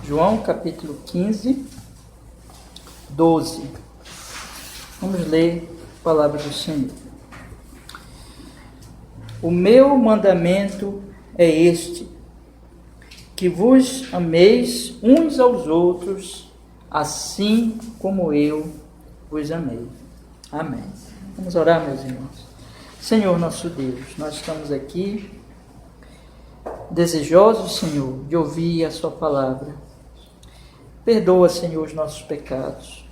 João capítulo 15, 12. Vamos ler a palavra do Senhor. O meu mandamento é este, que vos ameis uns aos outros, assim como eu vos amei. Amém. Vamos orar, meus irmãos. Senhor nosso Deus, nós estamos aqui desejosos, Senhor, de ouvir a sua palavra. Perdoa, Senhor, os nossos pecados.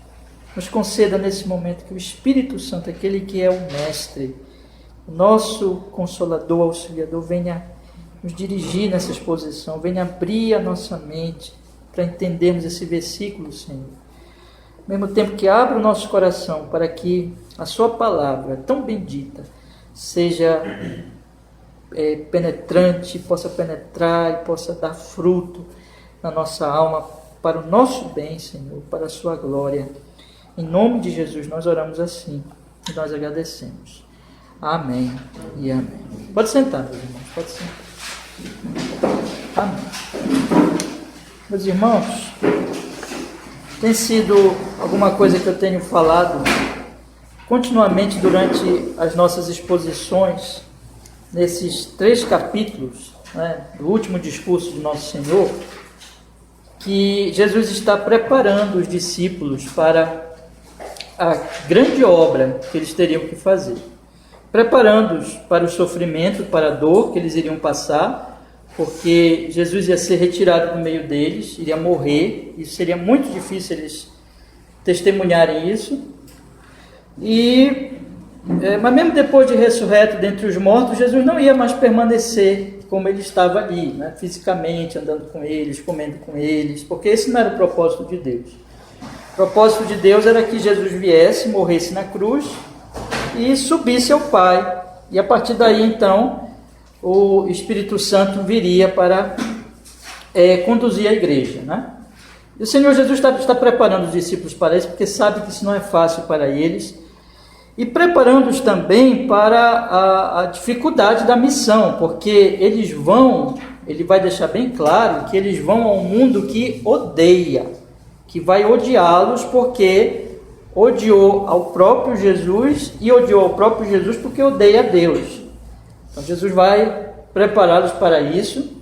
Nos conceda nesse momento que o Espírito Santo, aquele que é o Mestre, o nosso Consolador, Auxiliador, venha nos dirigir nessa exposição, venha abrir a nossa mente para entendermos esse versículo, Senhor. Ao mesmo tempo que abra o nosso coração para que a sua palavra, tão bendita, seja penetrante, possa penetrar e possa dar fruto na nossa alma, para o nosso bem, Senhor, para a sua glória. Em nome de Jesus nós oramos assim e nós agradecemos. Amém e amém. Pode sentar, meus irmãos, pode sentar. Amém. Meus irmãos, tem sido alguma coisa que eu tenho falado continuamente durante as nossas exposições, nesses 3 capítulos, do último discurso do nosso Senhor, que Jesus está preparando os discípulos para a grande obra que eles teriam que fazer. Preparando-os para o sofrimento, para a dor que eles iriam passar, porque Jesus ia ser retirado do meio deles, iria morrer, e seria muito difícil eles testemunharem isso. Mas mesmo depois de ressurreto dentre os mortos, Jesus não ia mais permanecer como ele estava ali, fisicamente, andando com eles, comendo com eles, porque esse não era o propósito de Deus. O propósito de Deus era que Jesus viesse, morresse na cruz e subisse ao Pai. E a partir daí, então, o Espírito Santo viria para conduzir a igreja. E o Senhor Jesus está preparando os discípulos para isso, porque sabe que isso não é fácil para eles, e preparando-os também para a dificuldade da missão, porque ele vai deixar bem claro que eles vão a um mundo que odeia, que vai odiá-los porque odiou ao próprio Jesus e odiou ao próprio Jesus porque odeia a Deus. Então Jesus vai prepará-los para isso,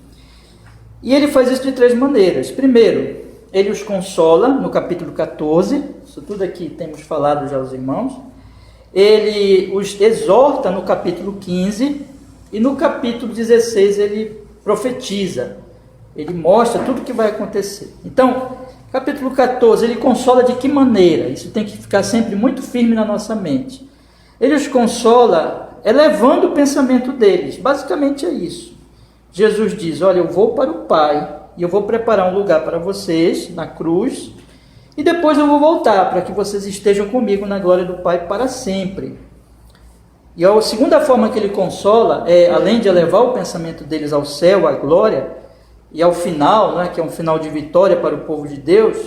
e ele faz isso de 3 maneiras. Primeiro, ele os consola no capítulo 14, isso tudo aqui temos falado já aos irmãos. Ele os exorta no capítulo 15 e no capítulo 16 ele profetiza, ele mostra tudo o que vai acontecer. Então, capítulo 14, ele consola de que maneira? Isso tem que ficar sempre muito firme na nossa mente. Ele os consola elevando o pensamento deles, basicamente é isso. Jesus diz: olha, eu vou para o Pai e eu vou preparar um lugar para vocês na cruz, e depois eu vou voltar para que vocês estejam comigo na glória do Pai para sempre. E a segunda forma que ele consola além de elevar o pensamento deles ao céu, à glória, e ao final, que é um final de vitória para o povo de Deus,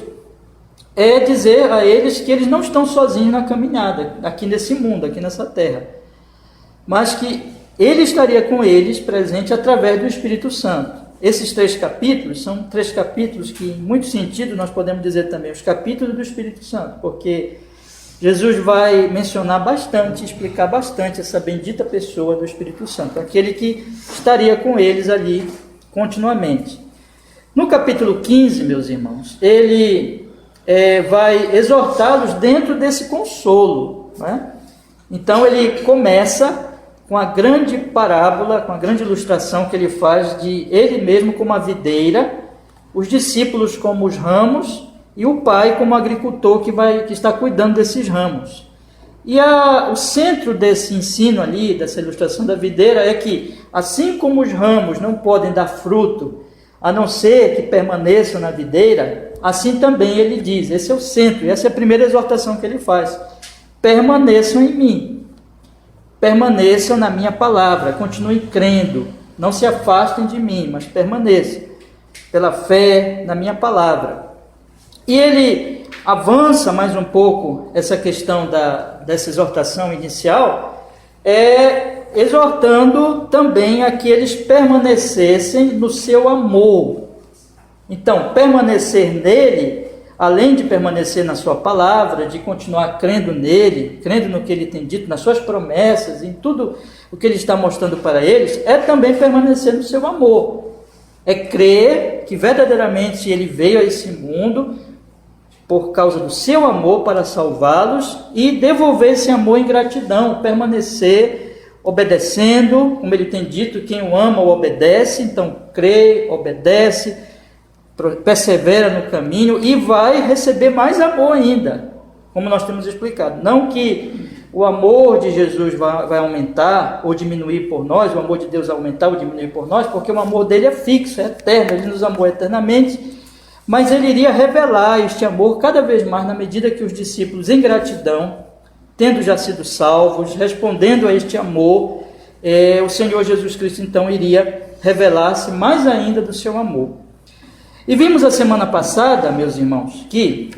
é dizer a eles que eles não estão sozinhos na caminhada, aqui nesse mundo, aqui nessa terra, mas que ele estaria com eles presente através do Espírito Santo. Esses 3 capítulos são 3 capítulos que, em muito sentido, nós podemos dizer também os capítulos do Espírito Santo, porque Jesus vai mencionar bastante, explicar bastante essa bendita pessoa do Espírito Santo, aquele que estaria com eles ali continuamente. No capítulo 15, meus irmãos, ele vai exortá-los dentro desse consolo. Então ele começa com a grande parábola, com a grande ilustração que ele faz de ele mesmo como a videira, os discípulos como os ramos e o pai como o agricultor que está cuidando desses ramos. E o centro desse ensino ali, dessa ilustração da videira, é que assim como os ramos não podem dar fruto a não ser que permaneçam na videira, assim também ele diz, esse é o centro, essa é a primeira exortação que ele faz: permaneçam em mim. Permaneçam na minha palavra, continuem crendo, não se afastem de mim, mas permaneçam pela fé na minha palavra. E ele avança mais um pouco essa questão dessa exortação inicial, exortando também a que eles permanecessem no seu amor. Então, permanecer nele, além de permanecer na sua palavra, de continuar crendo nele, crendo no que ele tem dito, nas suas promessas, em tudo o que ele está mostrando para eles, é também permanecer no seu amor. É crer que verdadeiramente ele veio a esse mundo por causa do seu amor para salvá-los e devolver esse amor em gratidão, permanecer obedecendo, como ele tem dito, quem o ama o obedece. Então crê, obedece, persevera no caminho e vai receber mais amor ainda, como nós temos explicado. Não que o amor de Jesus vai aumentar ou diminuir por nós, o amor de Deus aumentar ou diminuir por nós, porque o amor dele é fixo, é eterno, ele nos amou eternamente, mas ele iria revelar este amor cada vez mais na medida que os discípulos, em gratidão, tendo já sido salvos, respondendo a este amor, o Senhor Jesus Cristo então iria revelar-se mais ainda do seu amor. E vimos a semana passada, meus irmãos, que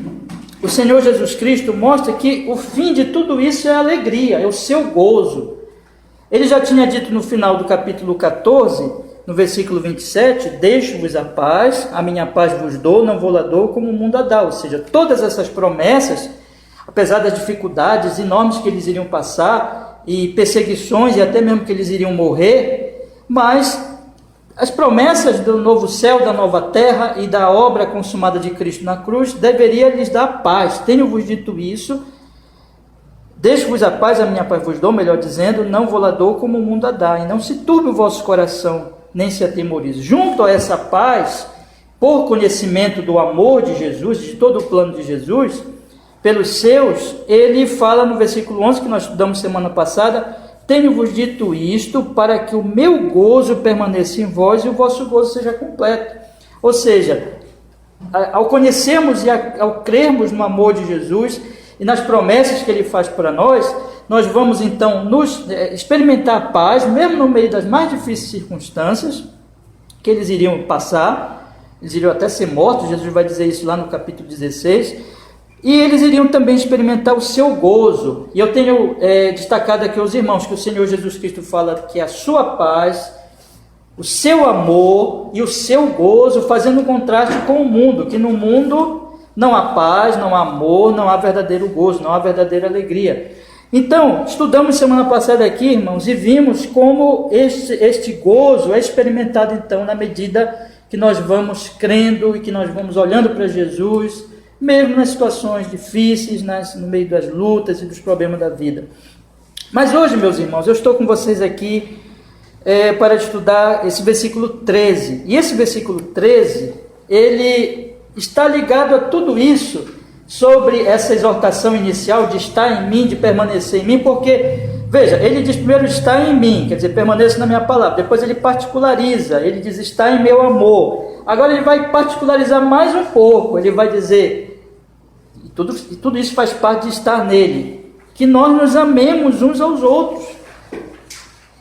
o Senhor Jesus Cristo mostra que o fim de tudo isso é a alegria, é o seu gozo. Ele já tinha dito no final do capítulo 14, no versículo 27, deixo-vos a paz, a minha paz vos dou, não vou lá dou como o mundo a dá. Ou seja, todas essas promessas, apesar das dificuldades enormes que eles iriam passar, e perseguições, e até mesmo que eles iriam morrer, mas as promessas do novo céu, da nova terra e da obra consumada de Cristo na cruz deveria lhes dar paz. Tenho-vos dito isso, deixo-vos a paz, a minha paz vos dou, melhor dizendo, não vou lá dou como o mundo a dá, e não se turbe o vosso coração, nem se atemorize. Junto a essa paz, por conhecimento do amor de Jesus, de todo o plano de Jesus, pelos seus, ele fala no versículo 11, que nós estudamos semana passada, tenho-vos dito isto para que o meu gozo permaneça em vós e o vosso gozo seja completo. Ou seja, ao conhecermos e ao crermos no amor de Jesus e nas promessas que ele faz para nós, nós vamos então experimentar a paz, mesmo no meio das mais difíceis circunstâncias que eles iriam passar. Eles iriam até ser mortos, Jesus vai dizer isso lá no capítulo 16, e eles iriam também experimentar o seu gozo. E eu tenho destacado aqui aos irmãos que o Senhor Jesus Cristo fala que a sua paz, o seu amor e o seu gozo, fazendo um contraste com o mundo, que no mundo não há paz, não há amor, não há verdadeiro gozo, não há verdadeira alegria. Então, estudamos semana passada aqui, irmãos, e vimos como este gozo é experimentado então na medida que nós vamos crendo e que nós vamos olhando para Jesus, mesmo nas situações difíceis, no meio das lutas e dos problemas da vida. Mas hoje, meus irmãos, eu estou com vocês aqui para estudar esse versículo 13. E esse versículo 13, ele está ligado a tudo isso, sobre essa exortação inicial de estar em mim, de permanecer em mim, porque, veja, ele diz primeiro está em mim, quer dizer, permaneça na minha palavra. Depois ele particulariza, ele diz está em meu amor. Agora ele vai particularizar mais um pouco, ele vai dizer, e tudo isso faz parte de estar nele, que nós nos amemos uns aos outros.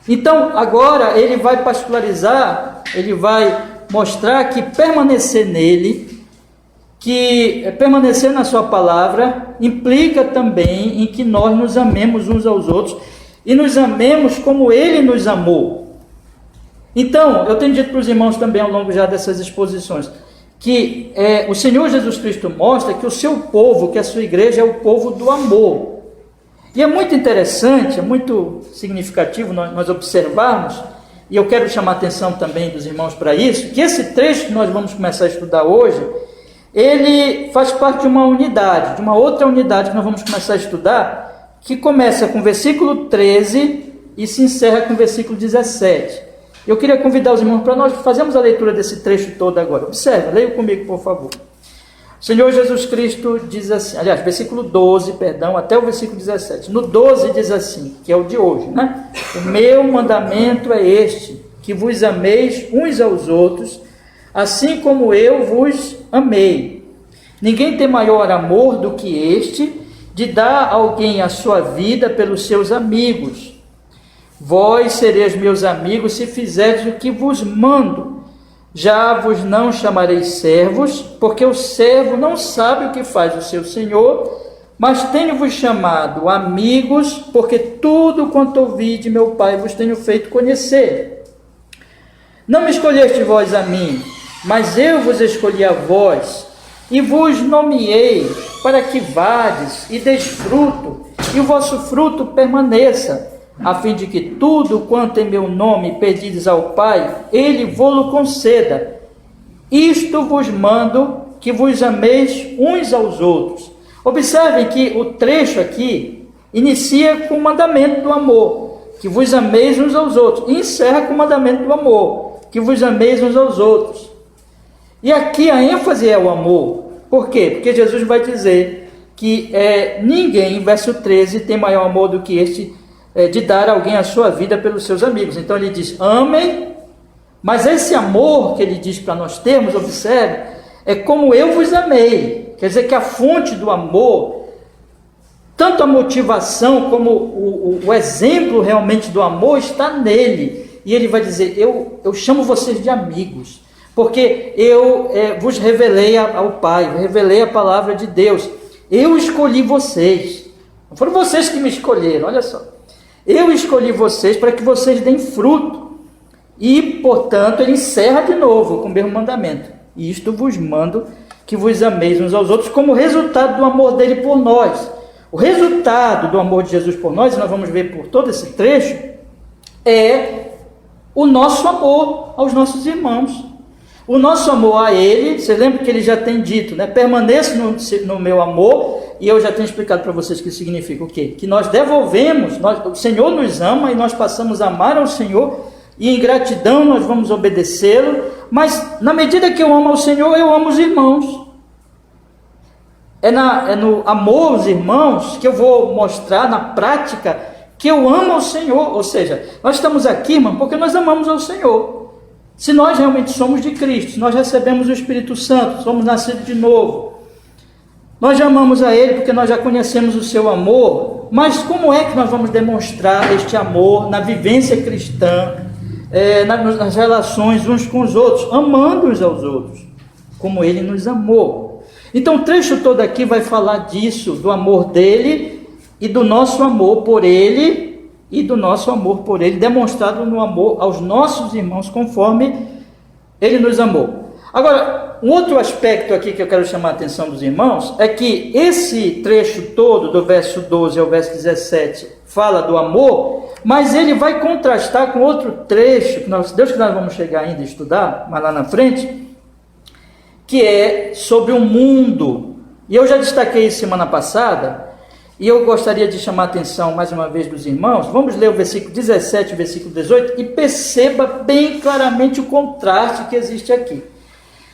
Então, agora ele vai particularizar, ele vai mostrar que permanecer nele, que permanecer na sua palavra, implica também em que nós nos amemos uns aos outros, e nos amemos como ele nos amou. Então, eu tenho dito para os irmãos também ao longo já dessas exposições, que o Senhor Jesus Cristo mostra que o seu povo, que a sua igreja é o povo do amor. E é muito interessante, é muito significativo nós observarmos, e eu quero chamar a atenção também dos irmãos para isso, que esse trecho que nós vamos começar a estudar hoje, ele faz parte de uma unidade, de uma outra unidade que nós vamos começar a estudar, que começa com o versículo 13 e se encerra com o versículo 17. Eu queria convidar os irmãos para nós fazermos a leitura desse trecho todo agora. Observe, leia comigo, por favor. O Senhor Jesus Cristo diz assim, aliás, versículo 12, perdão, até o versículo 17. No 12 diz assim, que é o de hoje, né? O meu mandamento é este, que vos ameis uns aos outros, assim como eu vos amei. Ninguém tem maior amor do que este, de dar a alguém a sua vida pelos seus amigos. Vós sereis meus amigos se fizerdes o que vos mando. Já vos não chamareis servos, porque o servo não sabe o que faz o seu senhor, mas tenho-vos chamado amigos, porque tudo quanto ouvi de meu Pai vos tenho feito conhecer. Não me escolheste vós a mim, mas eu vos escolhi a vós, e vos nomeei para que vades e deis fruto, e o vosso fruto permaneça, a fim de que tudo quanto em meu nome pedides ao Pai, Ele vô-lo conceda. Isto vos mando, que vos ameis uns aos outros. Observem que o trecho aqui inicia com o mandamento do amor, que vos ameis uns aos outros, e encerra com o mandamento do amor, que vos ameis uns aos outros. E aqui a ênfase é o amor. Por quê? Porque Jesus vai dizer que ninguém, verso 13, tem maior amor do que este, de dar a alguém a sua vida pelos seus amigos. Então ele diz, amem, mas esse amor que ele diz para nós termos, observe, é como eu vos amei. Quer dizer que a fonte do amor, tanto a motivação como o exemplo realmente do amor está nele. E ele vai dizer, eu chamo vocês de amigos, porque eu vos revelei ao Pai, revelei a palavra de Deus. Eu escolhi vocês. Não foram vocês que me escolheram, olha só. Eu escolhi vocês para que vocês deem fruto. E, portanto, ele encerra de novo com o mesmo mandamento. Isto vos mando, que vos ameis uns aos outros, como resultado do amor dele por nós. O resultado do amor de Jesus por nós, e nós vamos ver por todo esse trecho, é o nosso amor aos nossos irmãos. O nosso amor a ele, você lembra que ele já tem dito, né? Permaneça no meu amor, e eu já tenho explicado para vocês que significa o quê? Que nós devolvemos, o Senhor nos ama e nós passamos a amar ao Senhor, e em gratidão nós vamos obedecê-lo, mas na medida que eu amo ao Senhor, eu amo os irmãos. É no amor aos irmãos que eu vou mostrar na prática que eu amo ao Senhor. Ou seja, nós estamos aqui, irmão, porque nós amamos ao Senhor. Se nós realmente somos de Cristo, se nós recebemos o Espírito Santo, somos nascidos de novo, nós já amamos a Ele porque nós já conhecemos o seu amor. Mas como é que nós vamos demonstrar este amor na vivência cristã, nas relações uns com os outros? Amando uns aos outros, como Ele nos amou. Então o trecho todo aqui vai falar disso, do amor dele e do nosso amor por Ele, e do nosso amor por Ele, demonstrado no amor aos nossos irmãos, conforme Ele nos amou. Agora, um outro aspecto aqui que eu quero chamar a atenção dos irmãos, é que esse trecho todo, do verso 12 ao verso 17, fala do amor, mas ele vai contrastar com outro trecho, que nós vamos chegar ainda a estudar, mas lá na frente, que é sobre o mundo. E eu já destaquei isso semana passada, e eu gostaria de chamar a atenção mais uma vez dos irmãos. Vamos ler o versículo 17 e o versículo 18 e perceba bem claramente o contraste que existe aqui.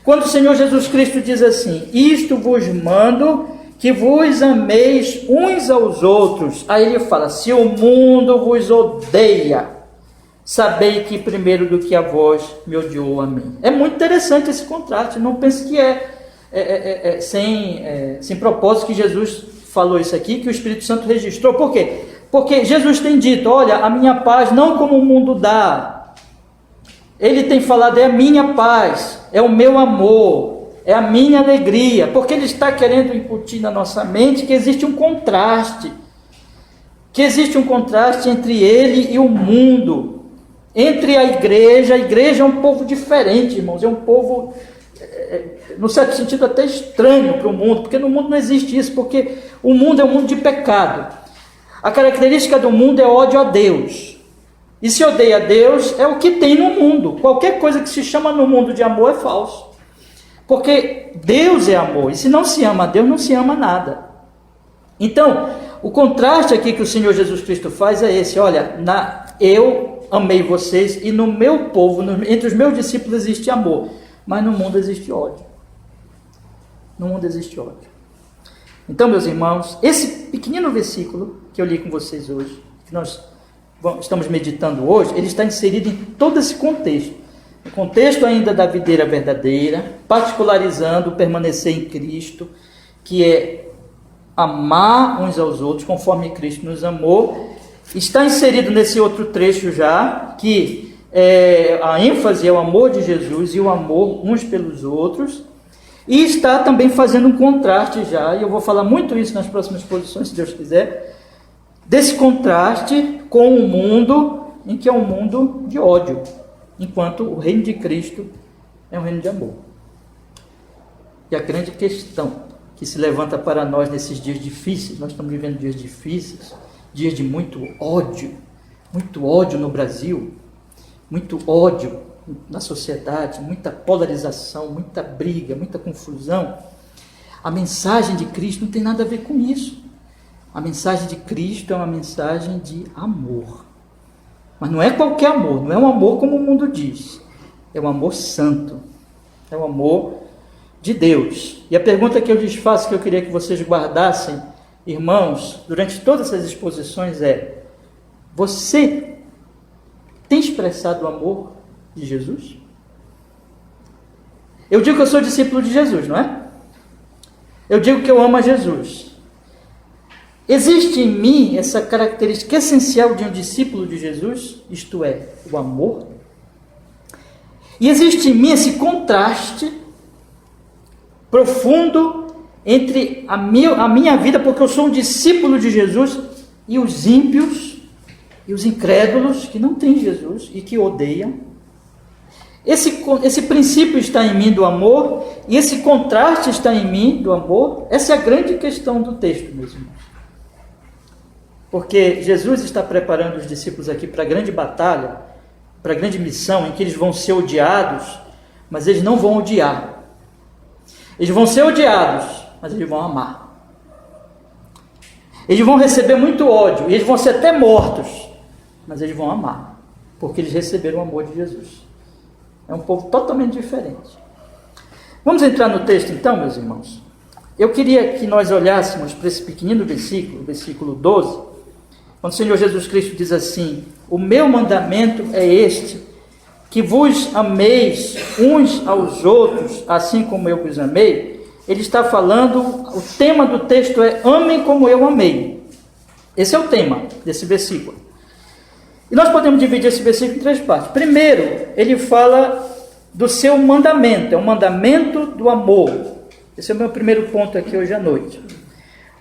Quando o Senhor Jesus Cristo diz assim, isto vos mando, que vos ameis uns aos outros. Aí ele fala, se o mundo vos odeia, sabei que primeiro do que a vós me odiou a mim. É muito interessante esse contraste, não pense que sem propósito que Jesus falou isso aqui, que o Espírito Santo registrou. Por quê? Porque Jesus tem dito, olha, a minha paz não como o mundo dá. Ele tem falado, é a minha paz, é o meu amor, é a minha alegria, porque ele está querendo incutir na nossa mente que existe um contraste, entre ele e o mundo, entre a igreja é um povo diferente, irmãos, é um povo, no certo sentido, até estranho para o mundo, porque no mundo não existe isso, porque o mundo é um mundo de pecado. A característica do mundo é ódio a Deus. E se odeia a Deus, é o que tem no mundo. Qualquer coisa que se chama no mundo de amor é falso. Porque Deus é amor, e se não se ama a Deus, não se ama nada. Então, o contraste aqui que o Senhor Jesus Cristo faz é esse, olha, eu amei vocês, e no meu povo, entre os meus discípulos existe amor, mas no mundo existe ódio. No mundo existe ódio. Então, meus irmãos, esse pequenino versículo que eu li com vocês hoje, que nós estamos meditando hoje, ele está inserido em todo esse contexto. O contexto ainda da videira verdadeira, particularizando o permanecer em Cristo, que é amar uns aos outros, conforme Cristo nos amou. Está inserido nesse outro trecho já, que a ênfase é o amor de Jesus e o amor uns pelos outros. E está também fazendo um contraste já, e eu vou falar muito isso nas próximas exposições, se Deus quiser, desse contraste com o mundo, em que é um mundo de ódio, enquanto o reino de Cristo é um reino de amor. E a grande questão que se levanta para nós nesses dias difíceis, nós estamos vivendo dias difíceis, dias de muito ódio no Brasil, muito ódio na sociedade, muita polarização, muita briga, muita confusão. A mensagem de Cristo não tem nada a ver com isso. A mensagem de Cristo é uma mensagem de amor. Mas não é qualquer amor, não é um amor como o mundo diz. É um amor santo. É um amor de Deus. E a pergunta que eu lhes faço, que eu queria que vocês guardassem, irmãos, durante todas essas exposições é: você tem expressado o amor de Jesus? Eu digo que eu sou discípulo de Jesus, não é? Eu digo que eu amo a Jesus. Existe em mim essa característica essencial de um discípulo de Jesus, isto é, o amor. E existe em mim esse contraste profundo entre a minha vida, porque eu sou um discípulo de Jesus, e os ímpios e os incrédulos que não têm Jesus e que odeiam. Esse princípio está em mim do amor, e esse contraste está em mim do amor. Essa é a grande questão do texto, meus irmãos. Porque Jesus está preparando os discípulos aqui para a grande batalha, para a grande missão, em que eles vão ser odiados, mas eles não vão odiar. Eles vão ser odiados, mas eles vão amar. Eles vão receber muito ódio, e eles vão ser até mortos, mas eles vão amar, porque eles receberam o amor de Jesus. É um povo totalmente diferente. Vamos entrar no texto então, meus irmãos? Eu queria que nós olhássemos para esse pequenino versículo, versículo 12, quando o Senhor Jesus Cristo diz assim: o meu mandamento é este, que vos ameis uns aos outros, assim como eu vos amei. Ele está falando, o tema do texto é: amem como eu amei. Esse é o tema desse versículo. E nós podemos dividir esse versículo em três partes. Primeiro, ele fala do seu mandamento, é o mandamento do amor. Esse é o meu primeiro ponto aqui hoje à noite.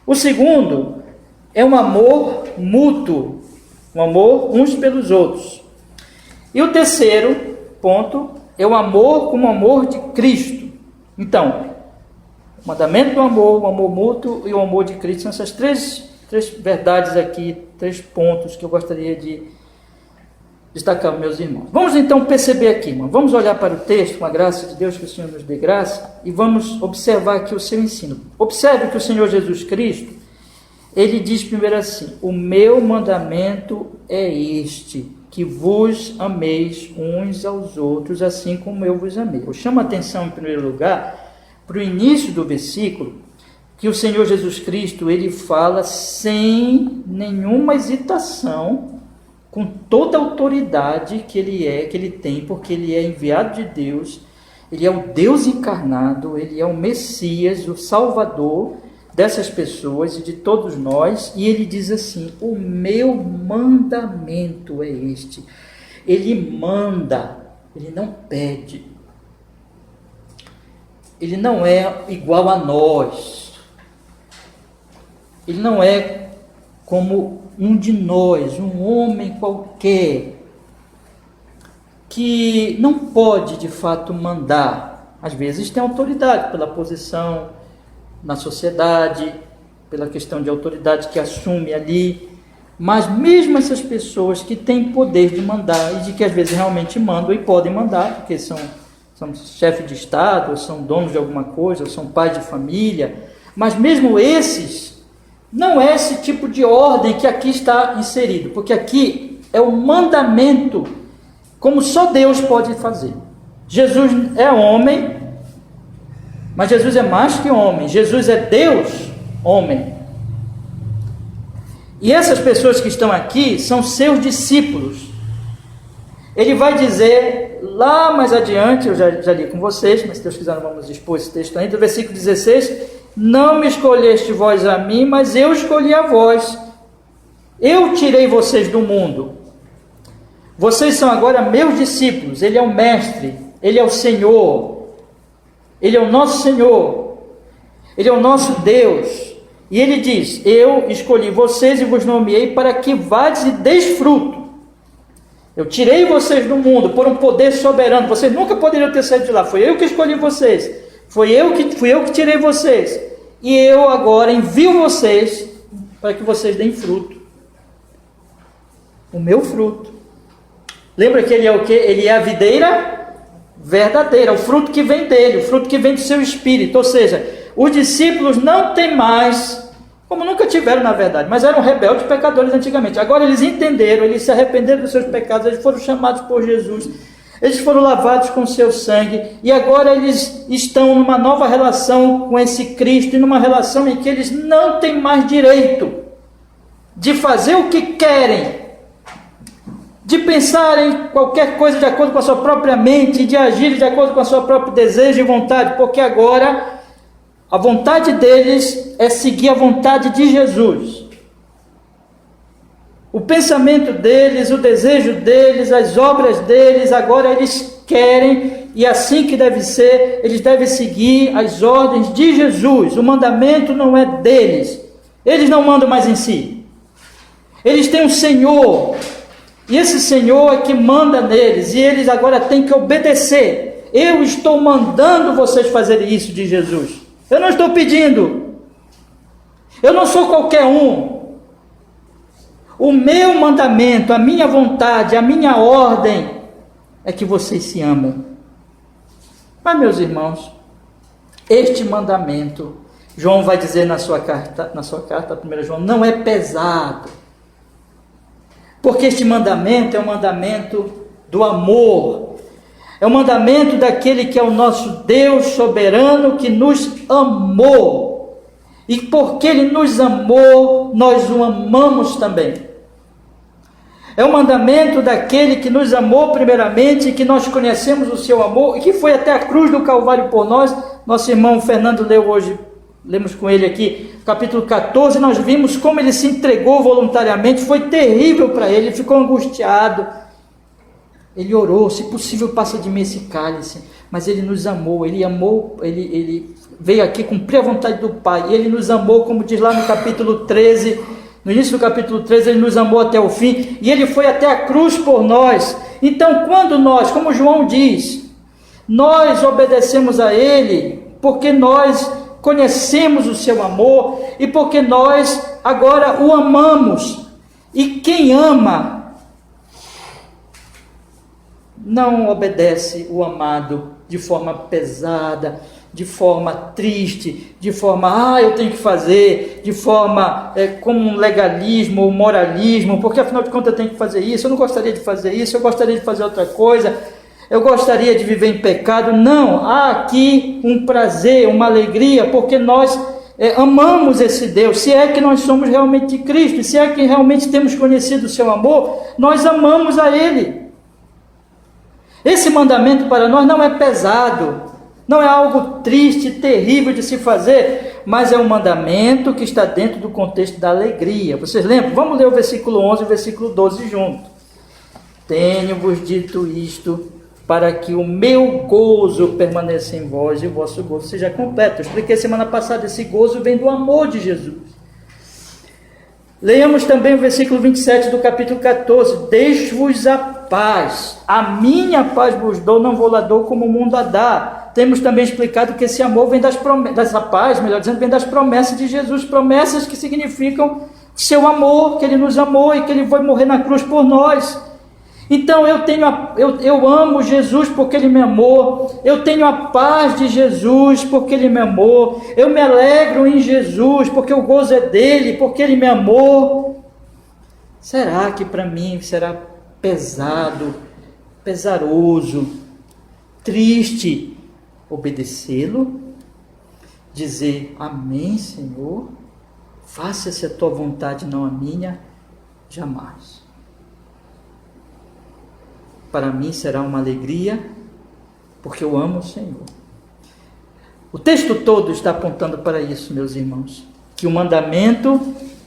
O segundo é um amor mútuo, um amor uns pelos outros. E o terceiro ponto é o amor como o amor de Cristo. Então, o mandamento do amor, o amor mútuo e o amor de Cristo são essas três verdades aqui, 3 pontos que eu gostaria de destacar, meus irmãos. Vamos então perceber aqui, irmão. Vamos olhar para o texto, com a graça de Deus, que o Senhor nos dê graça, e vamos observar aqui o seu ensino. Observe que o Senhor Jesus Cristo, ele diz primeiro assim: o meu mandamento é este, que vos ameis uns aos outros, assim como eu vos amei. Eu chamo a atenção, em primeiro lugar, para o início do versículo, que o Senhor Jesus Cristo, ele fala sem nenhuma hesitação, com toda a autoridade que ele tem, porque ele é enviado de Deus, ele é o Deus encarnado, ele é o Messias, o Salvador dessas pessoas e de todos nós, e ele diz assim: o meu mandamento é este. Ele manda, ele não pede. Ele não é igual a nós. Ele não é como um de nós, um homem qualquer, que não pode de fato mandar. Às vezes tem autoridade pela posição na sociedade, pela questão de autoridade que assume ali, mas mesmo essas pessoas que têm poder de mandar, e de que às vezes realmente mandam e podem mandar, porque são chefes de Estado, ou são donos de alguma coisa, ou são pais de família, mas mesmo esses, não é esse tipo de ordem que aqui está inserido, porque aqui é o mandamento, como só Deus pode fazer. Jesus é homem, mas Jesus é mais que homem. Jesus é Deus, homem. E essas pessoas que estão aqui são seus discípulos. Ele vai dizer lá mais adiante, eu já li com vocês, mas se Deus quiser vamos expor esse texto ainda, do versículo 16: não me escolheste vós a mim, mas eu escolhi a vós. Eu tirei vocês do mundo. Vocês são agora meus discípulos. Ele é o mestre, ele é o Senhor, ele é o nosso Senhor, ele é o nosso Deus. E ele diz: eu escolhi vocês e vos nomeei para que vades e deis fruto. Eu tirei vocês do mundo por um poder soberano. Vocês nunca poderiam ter saído de lá. Foi eu que escolhi vocês. Fui eu que tirei vocês. E eu agora envio vocês para que vocês deem fruto. O meu fruto. Lembra que ele é o quê? Ele é a videira verdadeira. O fruto que vem dele. O fruto que vem do seu espírito. Ou seja, os discípulos não têm mais... como nunca tiveram na verdade, mas eram rebeldes pecadores antigamente. Agora eles entenderam, eles se arrependeram dos seus pecados, eles foram chamados por Jesus, eles foram lavados com seu sangue, e agora eles estão numa nova relação com esse Cristo, e numa relação em que eles não têm mais direito de fazer o que querem, de pensar em qualquer coisa de acordo com a sua própria mente, de agir de acordo com a sua própria desejo e vontade, porque agora a vontade deles é seguir a vontade de Jesus. O pensamento deles, o desejo deles, as obras deles, agora eles querem, e assim que deve ser, eles devem seguir as ordens de Jesus. O mandamento não é deles. Eles não mandam mais em si. Eles têm um Senhor, e esse Senhor é que manda neles, e eles agora têm que obedecer. Eu estou mandando vocês fazerem isso, de Jesus. Eu não estou pedindo. Eu não sou qualquer um. O meu mandamento, a minha vontade, a minha ordem é que vocês se amem. Mas, meus irmãos, este mandamento, João vai dizer na sua carta, 1 João, não é pesado. Porque este mandamento é um mandamento do amor. É o mandamento daquele que é o nosso Deus soberano, que nos amou. E porque Ele nos amou, nós o amamos também. É o mandamento daquele que nos amou primeiramente, que nós conhecemos o seu amor, e que foi até a cruz do Calvário por nós. Nosso irmão Fernando leu hoje, lemos com ele aqui, capítulo 14, nós vimos como ele se entregou voluntariamente. Foi terrível para ele, ele ficou angustiado. Ele orou, se possível passa de mim esse cálice, mas Ele nos amou, Ele veio aqui cumprir a vontade do Pai, e Ele nos amou, como diz lá no capítulo 13, no início do capítulo 13, Ele nos amou até o fim, e Ele foi até a cruz por nós. Então, quando nós, como João diz, nós obedecemos a Ele, porque nós conhecemos o seu amor, e porque nós agora o amamos, e quem ama, não obedece o amado de forma pesada, de forma triste, de forma, eu tenho que fazer, de forma como um legalismo ou moralismo, porque afinal de contas eu tenho que fazer isso, eu não gostaria de fazer isso, eu gostaria de fazer outra coisa, eu gostaria de viver em pecado. Não, há aqui um prazer, uma alegria, porque nós amamos esse Deus. Se é que nós somos realmente de Cristo, se é que realmente temos conhecido o seu amor, nós amamos a Ele. Esse mandamento para nós não é pesado, não é algo triste, terrível de se fazer, mas é um mandamento que está dentro do contexto da alegria. Vocês lembram? Vamos ler o versículo 11 e o versículo 12 junto. Tenho-vos dito isto, para que o meu gozo permaneça em vós e o vosso gozo seja completo. Eu expliquei semana passada, esse gozo vem do amor de Jesus. Leiamos também o versículo 27 do capítulo 14. Deixo-vos a paz, a minha paz vos dou, não vou lá dou como o mundo a dá. Temos também explicado que esse amor vem das promessas, dessa paz, melhor dizendo, vem das promessas de Jesus, promessas que significam seu amor, que Ele nos amou e que Ele foi morrer na cruz por nós. Então eu amo Jesus porque Ele me amou, eu tenho a paz de Jesus porque Ele me amou, eu me alegro em Jesus porque o gozo é dEle, porque Ele me amou. Será que para mim será pesado, pesaroso, triste obedecê-lo? Dizer, amém, Senhor, faça-se a tua vontade, não a minha? Jamais. Para mim será uma alegria, porque eu amo o Senhor. O texto todo está apontando para isso, meus irmãos, que o mandamento,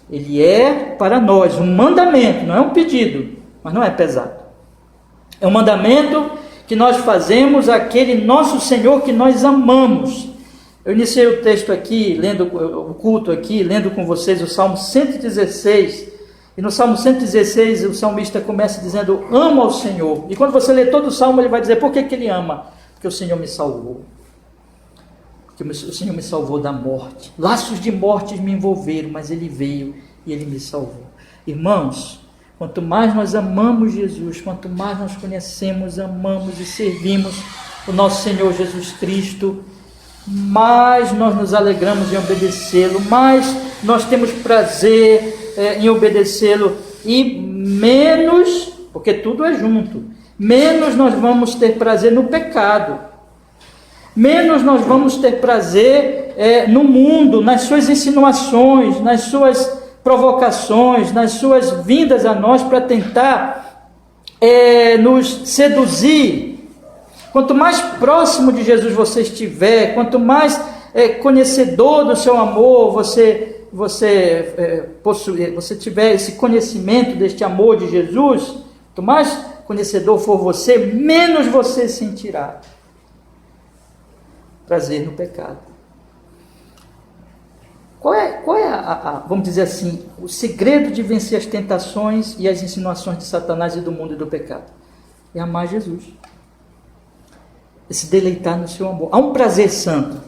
ele é para nós, um mandamento, não é um pedido, mas não é pesado. É um mandamento que nós fazemos àquele nosso Senhor que nós amamos. Eu iniciei o texto aqui, lendo o culto aqui, lendo com vocês o Salmo 116, E no Salmo 116, o salmista começa dizendo, amo ao Senhor. E quando você lê todo o Salmo, ele vai dizer, por que ele ama? Porque o Senhor me salvou. Porque o Senhor me salvou da morte. Laços de morte me envolveram, mas Ele veio e Ele me salvou. Irmãos, quanto mais nós amamos Jesus, quanto mais nós conhecemos, amamos e servimos o nosso Senhor Jesus Cristo, mais nós nos alegramos em obedecê-lo, mais nós temos prazer em obedecê-lo, e menos, porque tudo é junto, menos nós vamos ter prazer no pecado, menos nós vamos ter prazer no mundo, nas suas insinuações, nas suas provocações, nas suas vindas a nós para tentar nos seduzir. Quanto mais próximo de Jesus você estiver, quanto mais conhecedor do seu amor você tiver esse conhecimento deste amor de Jesus, quanto mais conhecedor for você, menos você sentirá prazer no pecado. Qual é vamos dizer assim, o segredo de vencer as tentações e as insinuações de Satanás e do mundo e do pecado? É amar Jesus. É se deleitar no seu amor. Há um prazer santo.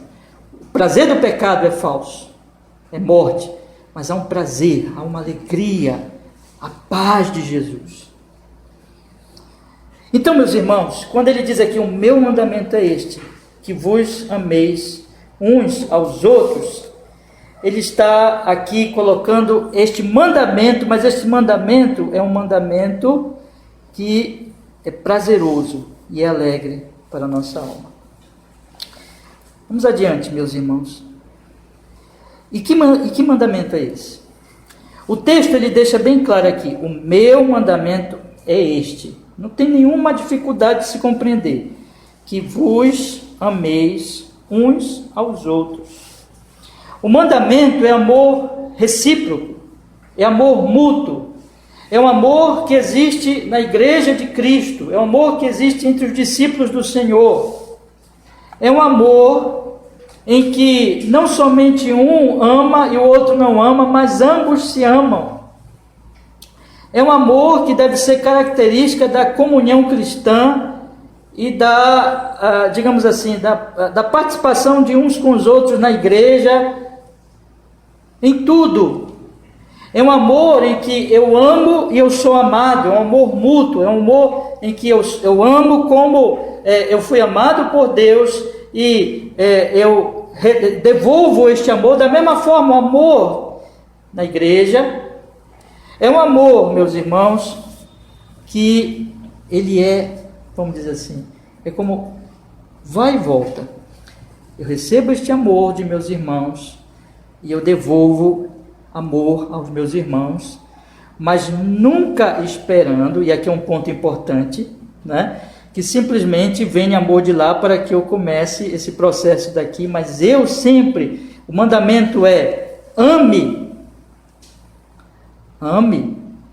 O prazer do pecado é falso, é morte, mas há um prazer, há uma alegria, a paz de Jesus. Então, meus irmãos, quando ele diz aqui, o meu mandamento é este, que vos ameis uns aos outros, ele está aqui colocando este mandamento, mas este mandamento é um mandamento que é prazeroso e é alegre para a nossa alma. Vamos adiante, meus irmãos. E que mandamento é esse? O texto ele deixa bem claro aqui, o meu mandamento é este. Não tem nenhuma dificuldade de se compreender. Que vos ameis uns aos outros. O mandamento é amor recíproco, é amor mútuo, é um amor que existe na igreja de Cristo, é um amor que existe entre os discípulos do Senhor. É um amor em que não somente um ama e o outro não ama, mas ambos se amam. É um amor que deve ser característica da comunhão cristã e digamos assim, da participação de uns com os outros na igreja, em tudo. É um amor em que eu amo e eu sou amado, é um amor mútuo, é um amor em que eu amo como eu fui amado por Deus e eu devolvo este amor. Da mesma forma, o amor na igreja é um amor, meus irmãos, que ele vamos dizer assim, é como vai e volta. Eu recebo este amor de meus irmãos e eu devolvo amor aos meus irmãos, mas nunca esperando, e aqui é um ponto importante, né, que simplesmente venha amor de lá para que eu comece esse processo daqui, mas eu sempre, o mandamento é ame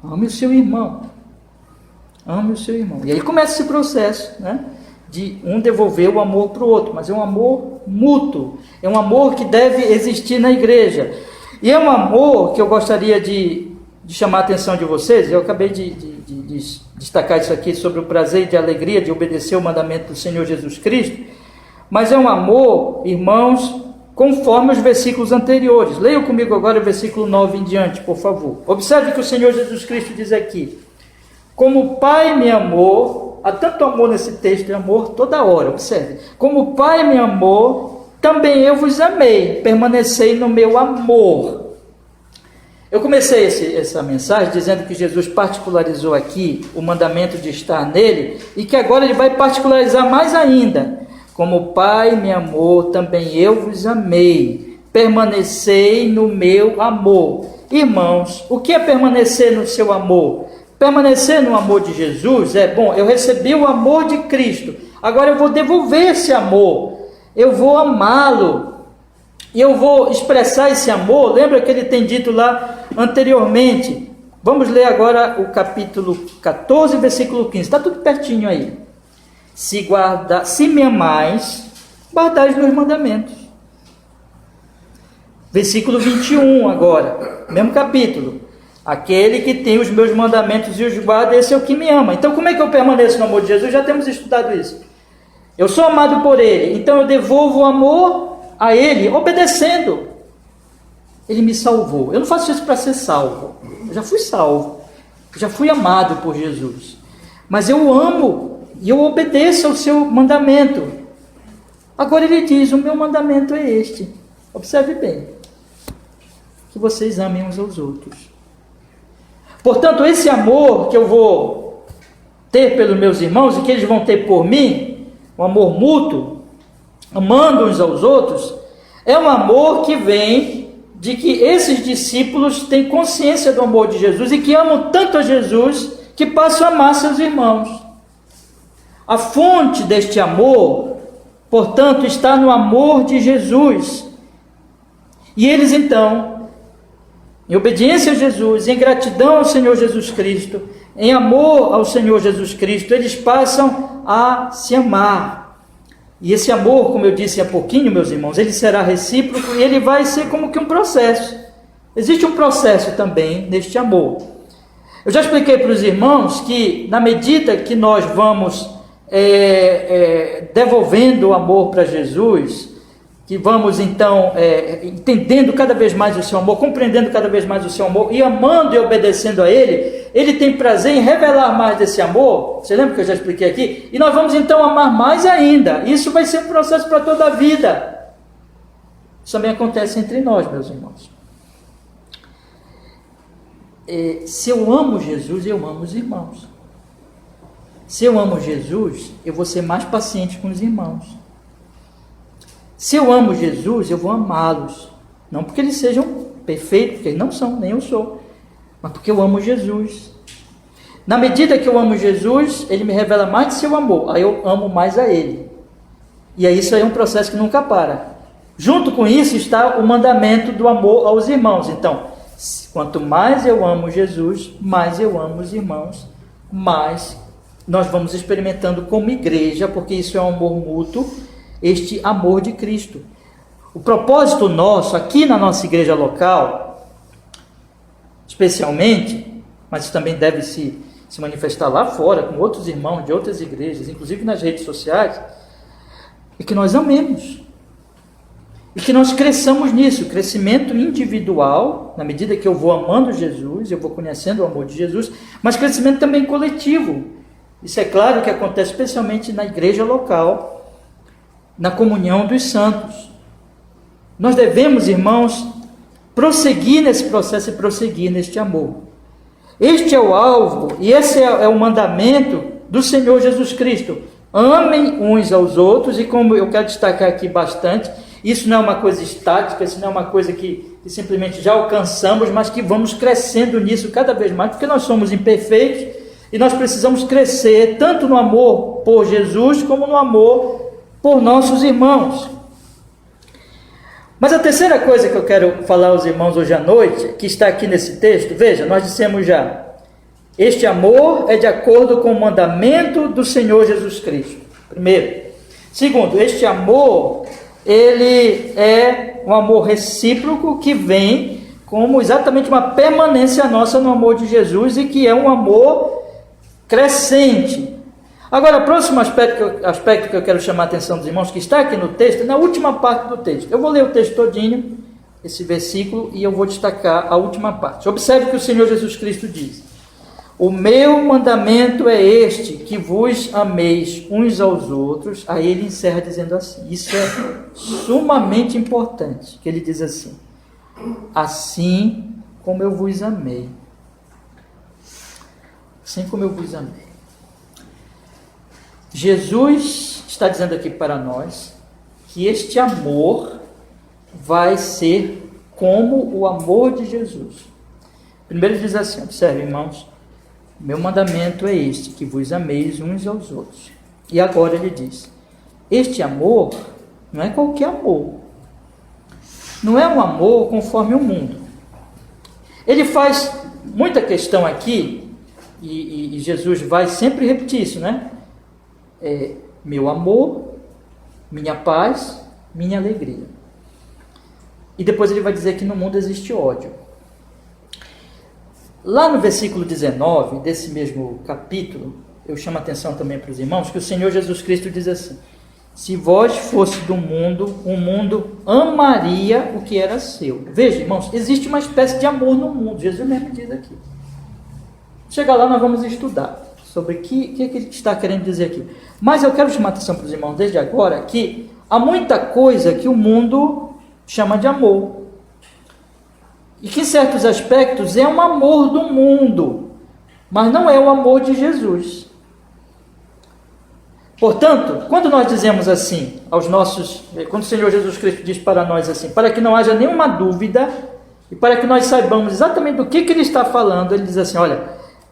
o seu irmão, ame o seu irmão, e aí começa esse processo, né, de um devolver o amor para o outro, mas é um amor mútuo, é um amor que deve existir na igreja, e é um amor que eu gostaria de chamar a atenção de vocês. Eu acabei de destacar isso aqui sobre o prazer e a alegria de obedecer o mandamento do Senhor Jesus Cristo, mas é um amor, irmãos, conforme os versículos anteriores. Leiam comigo agora o versículo 9 em diante, por favor. Observe que o Senhor Jesus Cristo diz aqui: como o Pai me amou, há tanto amor nesse texto, é amor toda hora, observe. Como o Pai me amou, também eu vos amei, permanecei no meu amor. Eu comecei essa mensagem dizendo que Jesus particularizou aqui o mandamento de estar nele, e que agora ele vai particularizar mais ainda. Como o Pai me amou, também eu vos amei, permanecei no meu amor. Irmãos, o que é permanecer no seu amor? Permanecer no amor de Jesus eu recebi o amor de Cristo, agora eu vou devolver esse amor, eu vou amá-lo, e eu vou expressar esse amor. Lembra que ele tem dito lá anteriormente? Vamos ler agora o capítulo 14, versículo 15, está tudo pertinho aí. Se me amais, guardai os meus mandamentos. Versículo 21 agora, mesmo capítulo. Aquele que tem os meus mandamentos e os guarda, esse é o que me ama. Então, como é que eu permaneço no amor de Jesus? Já temos estudado isso. Eu sou amado por Ele, então eu devolvo o amor a Ele, obedecendo. Ele me salvou. Eu não faço isso para ser salvo. Eu já fui salvo. Eu já fui amado por Jesus. Mas eu amo e eu obedeço ao seu mandamento. Agora Ele diz, o meu mandamento é este. Observe bem. Que vocês amem uns aos outros. Portanto, esse amor que eu vou ter pelos meus irmãos e que eles vão ter por mim, um amor mútuo, amando uns aos outros, é um amor que vem de que esses discípulos têm consciência do amor de Jesus e que amam tanto a Jesus que passam a amar seus irmãos. A fonte deste amor, portanto, está no amor de Jesus. E eles então, em obediência a Jesus, em gratidão ao Senhor Jesus Cristo, em amor ao Senhor Jesus Cristo, eles passam a se amar. E esse amor, como eu disse há pouquinho, meus irmãos, ele será recíproco e ele vai ser como que um processo. Existe um processo também neste amor. Eu já expliquei para os irmãos que, na medida que nós vamos devolvendo o amor para Jesus, que vamos então entendendo cada vez mais o seu amor, compreendendo cada vez mais o seu amor e amando e obedecendo a Ele, Ele tem prazer em revelar mais desse amor. Você lembra que eu já expliquei aqui? E nós vamos então amar mais ainda. Isso vai ser um processo para toda a vida. Isso também acontece entre nós, meus irmãos. Se eu amo Jesus, eu amo os irmãos. Se eu amo Jesus, eu vou ser mais paciente com os irmãos. Se eu amo Jesus, eu vou amá-los. Não porque eles sejam perfeitos, porque eles não são, nem eu sou. Mas porque eu amo Jesus. Na medida que eu amo Jesus, Ele me revela mais de seu amor. Aí eu amo mais a Ele. E aí isso aí é um processo que nunca para. Junto com isso está o mandamento do amor aos irmãos. Então, quanto mais eu amo Jesus, mais eu amo os irmãos, mais nós vamos experimentando como igreja, porque isso é um amor mútuo, este amor de Cristo. O propósito nosso, aqui na nossa igreja local, especialmente, mas também deve se manifestar lá fora, com outros irmãos de outras igrejas, inclusive nas redes sociais, é que nós amemos. E que nós cresçamos nisso, crescimento individual, na medida que eu vou amando Jesus, eu vou conhecendo o amor de Jesus, mas crescimento também coletivo. Isso é claro que acontece especialmente na igreja local, na comunhão dos santos. Nós devemos, irmãos, prosseguir nesse processo e prosseguir neste amor. Este é o alvo e esse é o mandamento do Senhor Jesus Cristo. Amem uns aos outros, e como eu quero destacar aqui bastante, isso não é uma coisa estática, isso não é uma coisa que simplesmente já alcançamos, mas que vamos crescendo nisso cada vez mais, porque nós somos imperfeitos e nós precisamos crescer tanto no amor por Jesus como no amor por nossos irmãos. Mas a terceira coisa que eu quero falar aos irmãos hoje à noite, que está aqui nesse texto, veja, nós dissemos já, este amor é de acordo com o mandamento do Senhor Jesus Cristo. Primeiro. Segundo, este amor, ele é um amor recíproco que vem como exatamente uma permanência nossa no amor de Jesus e que é um amor crescente. Agora, o próximo aspecto que eu quero chamar a atenção dos irmãos, que está aqui no texto, na última parte do texto. Eu vou ler o texto todinho, esse versículo, e eu vou destacar a última parte. Observe o que o Senhor Jesus Cristo diz. O meu mandamento é este, que vos ameis uns aos outros. Aí ele encerra dizendo assim, isso é sumamente importante, que ele diz assim, assim como eu vos amei. Assim como eu vos amei. Jesus está dizendo aqui para nós que este amor vai ser como o amor de Jesus. Primeiro ele diz assim, observe, irmãos, meu mandamento é este, que vos ameis uns aos outros. E agora ele diz, este amor não é qualquer amor. Não é um amor conforme o mundo. Ele faz muita questão aqui, e Jesus vai sempre repetir isso, né? Meu amor, minha paz, minha alegria. E depois ele vai dizer que no mundo existe ódio. Lá no versículo 19 desse mesmo capítulo, eu chamo a atenção também para os irmãos, que o Senhor Jesus Cristo diz assim: se vós fosse do mundo, o mundo amaria o que era seu. Veja, irmãos, existe uma espécie de amor no mundo. Jesus mesmo diz aqui. Chega lá, nós vamos estudar sobre o que ele está querendo dizer aqui. Mas eu quero chamar a atenção para os irmãos desde agora que há muita coisa que o mundo chama de amor. E que em certos aspectos é um amor do mundo, mas não é o amor de Jesus. Portanto, quando nós dizemos assim aos nossos, quando o Senhor Jesus Cristo diz para nós assim, para que não haja nenhuma dúvida e para que nós saibamos exatamente do que ele está falando, ele diz assim: olha,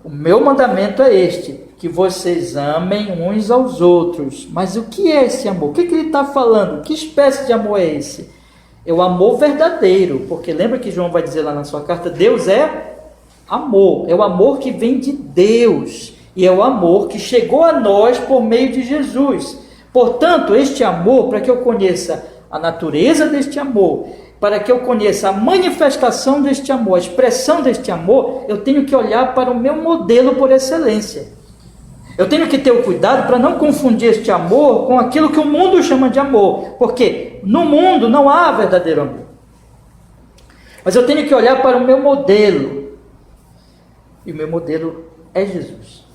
o meu mandamento é este, que vocês amem uns aos outros. Mas o que é esse amor? O que ele está falando? Que espécie de amor é esse? É o amor verdadeiro, porque lembra que João vai dizer lá na sua carta, Deus é amor, é o amor que vem de Deus, e é o amor que chegou a nós por meio de Jesus. Portanto, este amor, para que eu conheça a natureza deste amor, para que eu conheça a manifestação deste amor, a expressão deste amor, eu tenho que olhar para o meu modelo por excelência. Eu tenho que ter o cuidado para não confundir este amor com aquilo que o mundo chama de amor, porque no mundo não há verdadeiro amor. Mas eu tenho que olhar para o meu modelo, e o meu modelo é Jesus.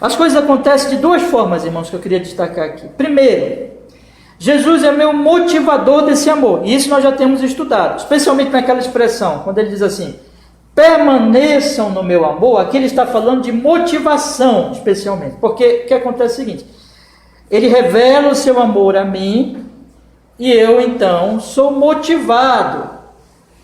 As coisas acontecem de duas formas, irmãos, que eu queria destacar aqui. Primeiro, Jesus é meu motivador desse amor, e isso nós já temos estudado, especialmente naquela expressão, quando ele diz assim: permaneçam no meu amor. Aqui ele está falando de motivação, especialmente, porque o que acontece é o seguinte: ele revela o seu amor a mim, e eu então sou motivado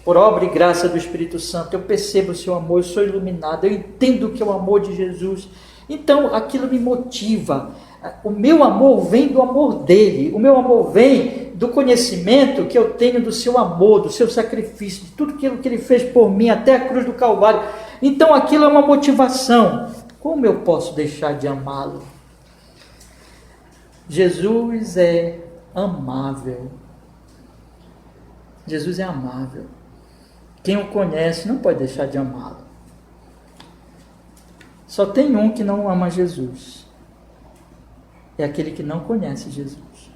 por obra e graça do Espírito Santo. Eu percebo o seu amor, eu sou iluminado, eu entendo que é o amor de Jesus, então aquilo me motiva. O meu amor vem do amor dele, o meu amor vem do conhecimento que eu tenho do seu amor, do seu sacrifício, de tudo aquilo que ele fez por mim, até a cruz do Calvário. Então aquilo é uma motivação. Como eu posso deixar de amá-lo? Jesus é amável. Jesus é amável. Quem o conhece não pode deixar de amá-lo. Só tem um que não ama Jesus. É aquele que não conhece Jesus.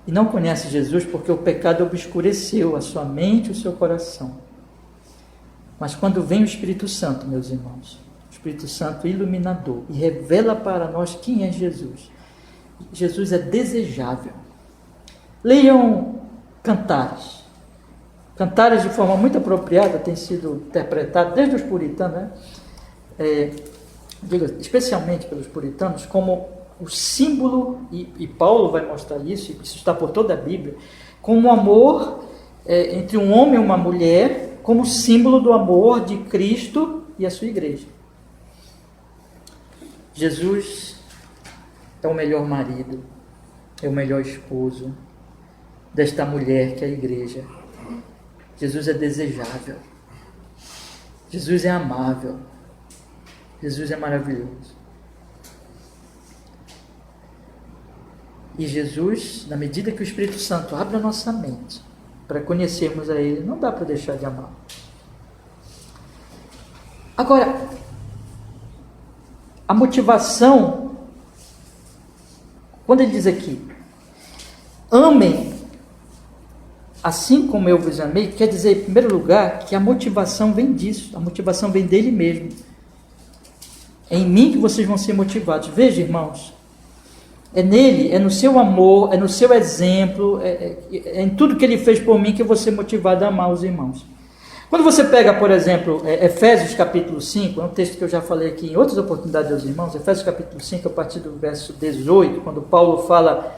E não conhece Jesus porque o pecado obscureceu a sua mente e o seu coração. Mas quando vem o Espírito Santo, meus irmãos, o Espírito Santo iluminador, e revela para nós quem é Jesus. Jesus é desejável. Leiam Cantares. Cantares, de forma muito apropriada, tem sido interpretado desde os puritanos, né? Especialmente pelos puritanos, como o símbolo, e Paulo vai mostrar isso, isso está por toda a Bíblia, como o amor entre um homem e uma mulher, como símbolo do amor de Cristo e a sua igreja. Jesus é o melhor marido, é o melhor esposo desta mulher que é a igreja. Jesus é desejável, Jesus é amável, Jesus é maravilhoso. E Jesus, na medida que o Espírito Santo abre a nossa mente para conhecermos a Ele, não dá para deixar de amar. Agora, a motivação, quando ele diz aqui, amem assim como eu vos amei, quer dizer, em primeiro lugar, que a motivação vem disso, a motivação vem dele mesmo. É em mim que vocês vão ser motivados. Veja, irmãos, é nele, é no seu amor, é no seu exemplo, é em tudo que ele fez por mim que eu vou ser motivado a amar os irmãos. Quando você pega, por exemplo, Efésios capítulo 5, é um texto que eu já falei aqui em outras oportunidades aos irmãos, Efésios capítulo 5, a partir do verso 18, quando Paulo fala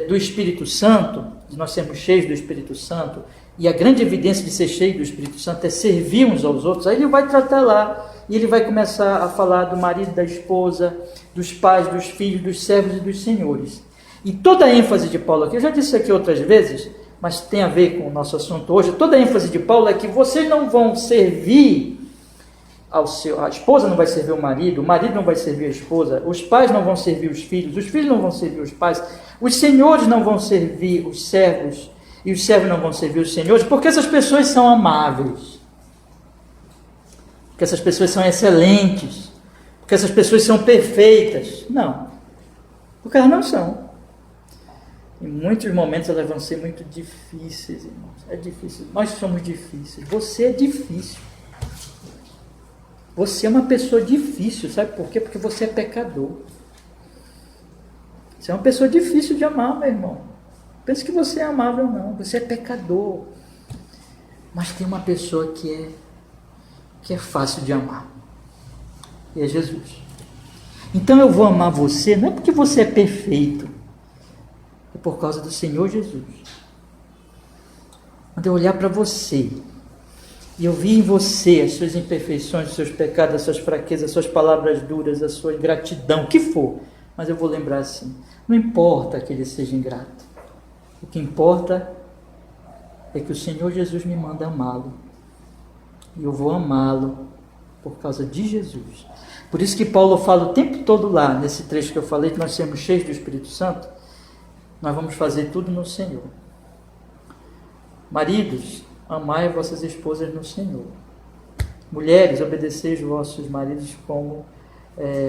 do Espírito Santo, de nós sermos cheios do Espírito Santo, e a grande evidência de ser cheio do Espírito Santo é servir uns aos outros. Aí ele vai tratar lá, e ele vai começar a falar do marido, da esposa, dos pais, dos filhos, dos servos e dos senhores. E toda a ênfase de Paulo aqui, eu já disse isso aqui outras vezes, mas tem a ver com o nosso assunto hoje, toda a ênfase de Paulo é que vocês não vão servir a esposa não vai servir o marido não vai servir a esposa, os pais não vão servir os filhos não vão servir os pais, os senhores não vão servir os servos, e os servos não vão servir os senhores, porque essas pessoas são amáveis. porque essas pessoas são excelentes, porque essas pessoas são perfeitas. Não, porque elas não são. Em muitos momentos elas vão ser muito difíceis, irmãos. É difícil, nós somos difíceis. Você é difícil. Você é uma pessoa difícil, sabe por quê? Porque você é pecador. Você é uma pessoa difícil de amar, meu irmão. Pensa que você é amável, não. Você é pecador. Mas tem uma pessoa que é fácil de amar. E é Jesus. Então eu vou amar você, não é porque você é perfeito, é por causa do Senhor Jesus. Quando eu olhar para você, e eu vi em você as suas imperfeições, os seus pecados, as suas fraquezas, as suas palavras duras, a sua ingratidão, o que for, mas eu vou lembrar assim, não importa que ele seja ingrato, o que importa é que o Senhor Jesus me manda amá-lo, e eu vou amá-lo por causa de Jesus. Por isso que Paulo fala o tempo todo lá, nesse trecho que eu falei, que nós somos cheios do Espírito Santo, nós vamos fazer tudo no Senhor. Maridos, amai vossas esposas no Senhor. Mulheres, obedecei os vossos maridos como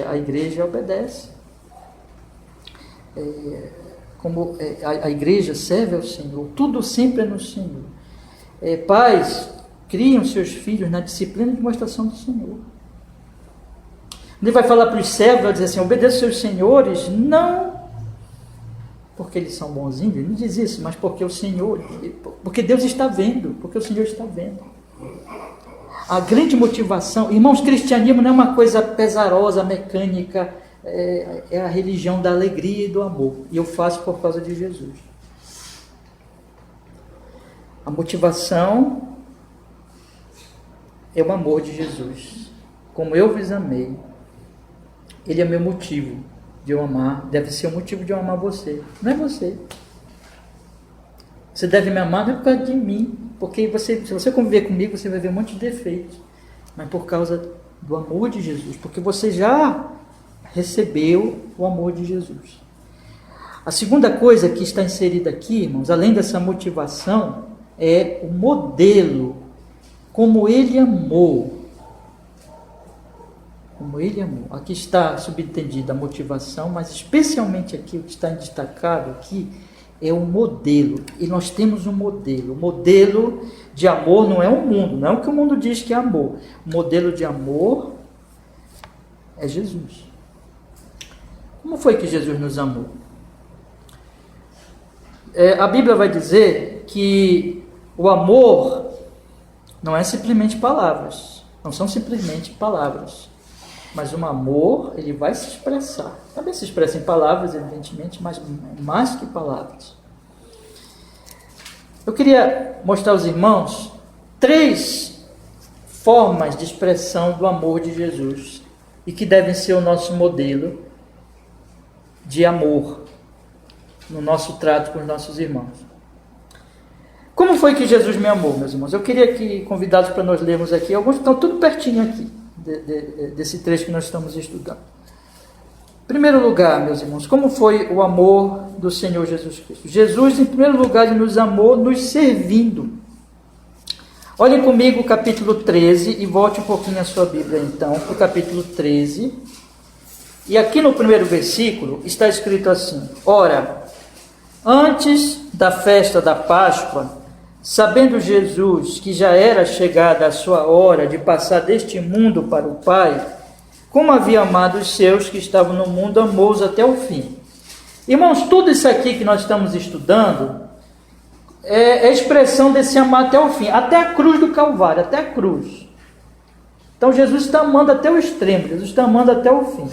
a igreja obedece. Como a igreja serve ao Senhor. Tudo sempre é no Senhor. Pais, criam seus filhos na disciplina e demonstração do Senhor. Ele vai falar para os servos, vai dizer assim, obedeça seus senhores, não porque eles são bonzinhos, ele não diz isso, mas porque o Senhor, porque Deus está vendo, porque o Senhor está vendo. A grande motivação, irmãos, cristianismo não é uma coisa pesarosa, mecânica, é a religião da alegria e do amor, e eu faço por causa de Jesus. A motivação é o amor de Jesus. Como eu vos amei, ele é meu motivo de eu amar, deve ser o motivo de eu amar você, não é você. Você deve me amar não é por causa de mim, porque se você conviver comigo, você vai ver um monte de defeitos, mas por causa do amor de Jesus, porque você já recebeu o amor de Jesus. A segunda coisa que está inserida aqui, irmãos, além dessa motivação, é o modelo, como ele amou. Como ele amou. Aqui está subentendida a motivação, mas especialmente aqui, o que está destacado aqui, é o modelo. E nós temos um modelo. O modelo de amor não é o mundo, não é o que o mundo diz que é amor. O modelo de amor é Jesus. Como foi que Jesus nos amou? A Bíblia vai dizer que o amor não é simplesmente palavras, não são simplesmente palavras. Mas um amor, ele vai se expressar. Também se expressa em palavras, evidentemente, mas mais que palavras. Eu queria mostrar aos irmãos 3 formas de expressão do amor de Jesus e que devem ser o nosso modelo de amor no nosso trato com os nossos irmãos. Como foi que Jesus me amou, meus irmãos? Eu queria que convidados para nós lermos aqui, alguns estão tudo pertinho aqui. Desse trecho que nós estamos estudando. Em primeiro lugar, meus irmãos, como foi o amor do Senhor Jesus Cristo? Jesus, em primeiro lugar, ele nos amou nos servindo. Olhem comigo o capítulo 13 e volte um pouquinho a sua Bíblia, então, para o capítulo 13. E aqui no primeiro versículo está escrito assim: Ora, antes da festa da Páscoa, sabendo Jesus que já era chegada a sua hora de passar deste mundo para o Pai, como havia amado os seus que estavam no mundo, amou-os até o fim. Irmãos, tudo isso aqui que nós estamos estudando é a expressão desse amar até o fim, até a cruz do Calvário, até a cruz. Então Jesus está amando até o extremo, Jesus está amando até o fim.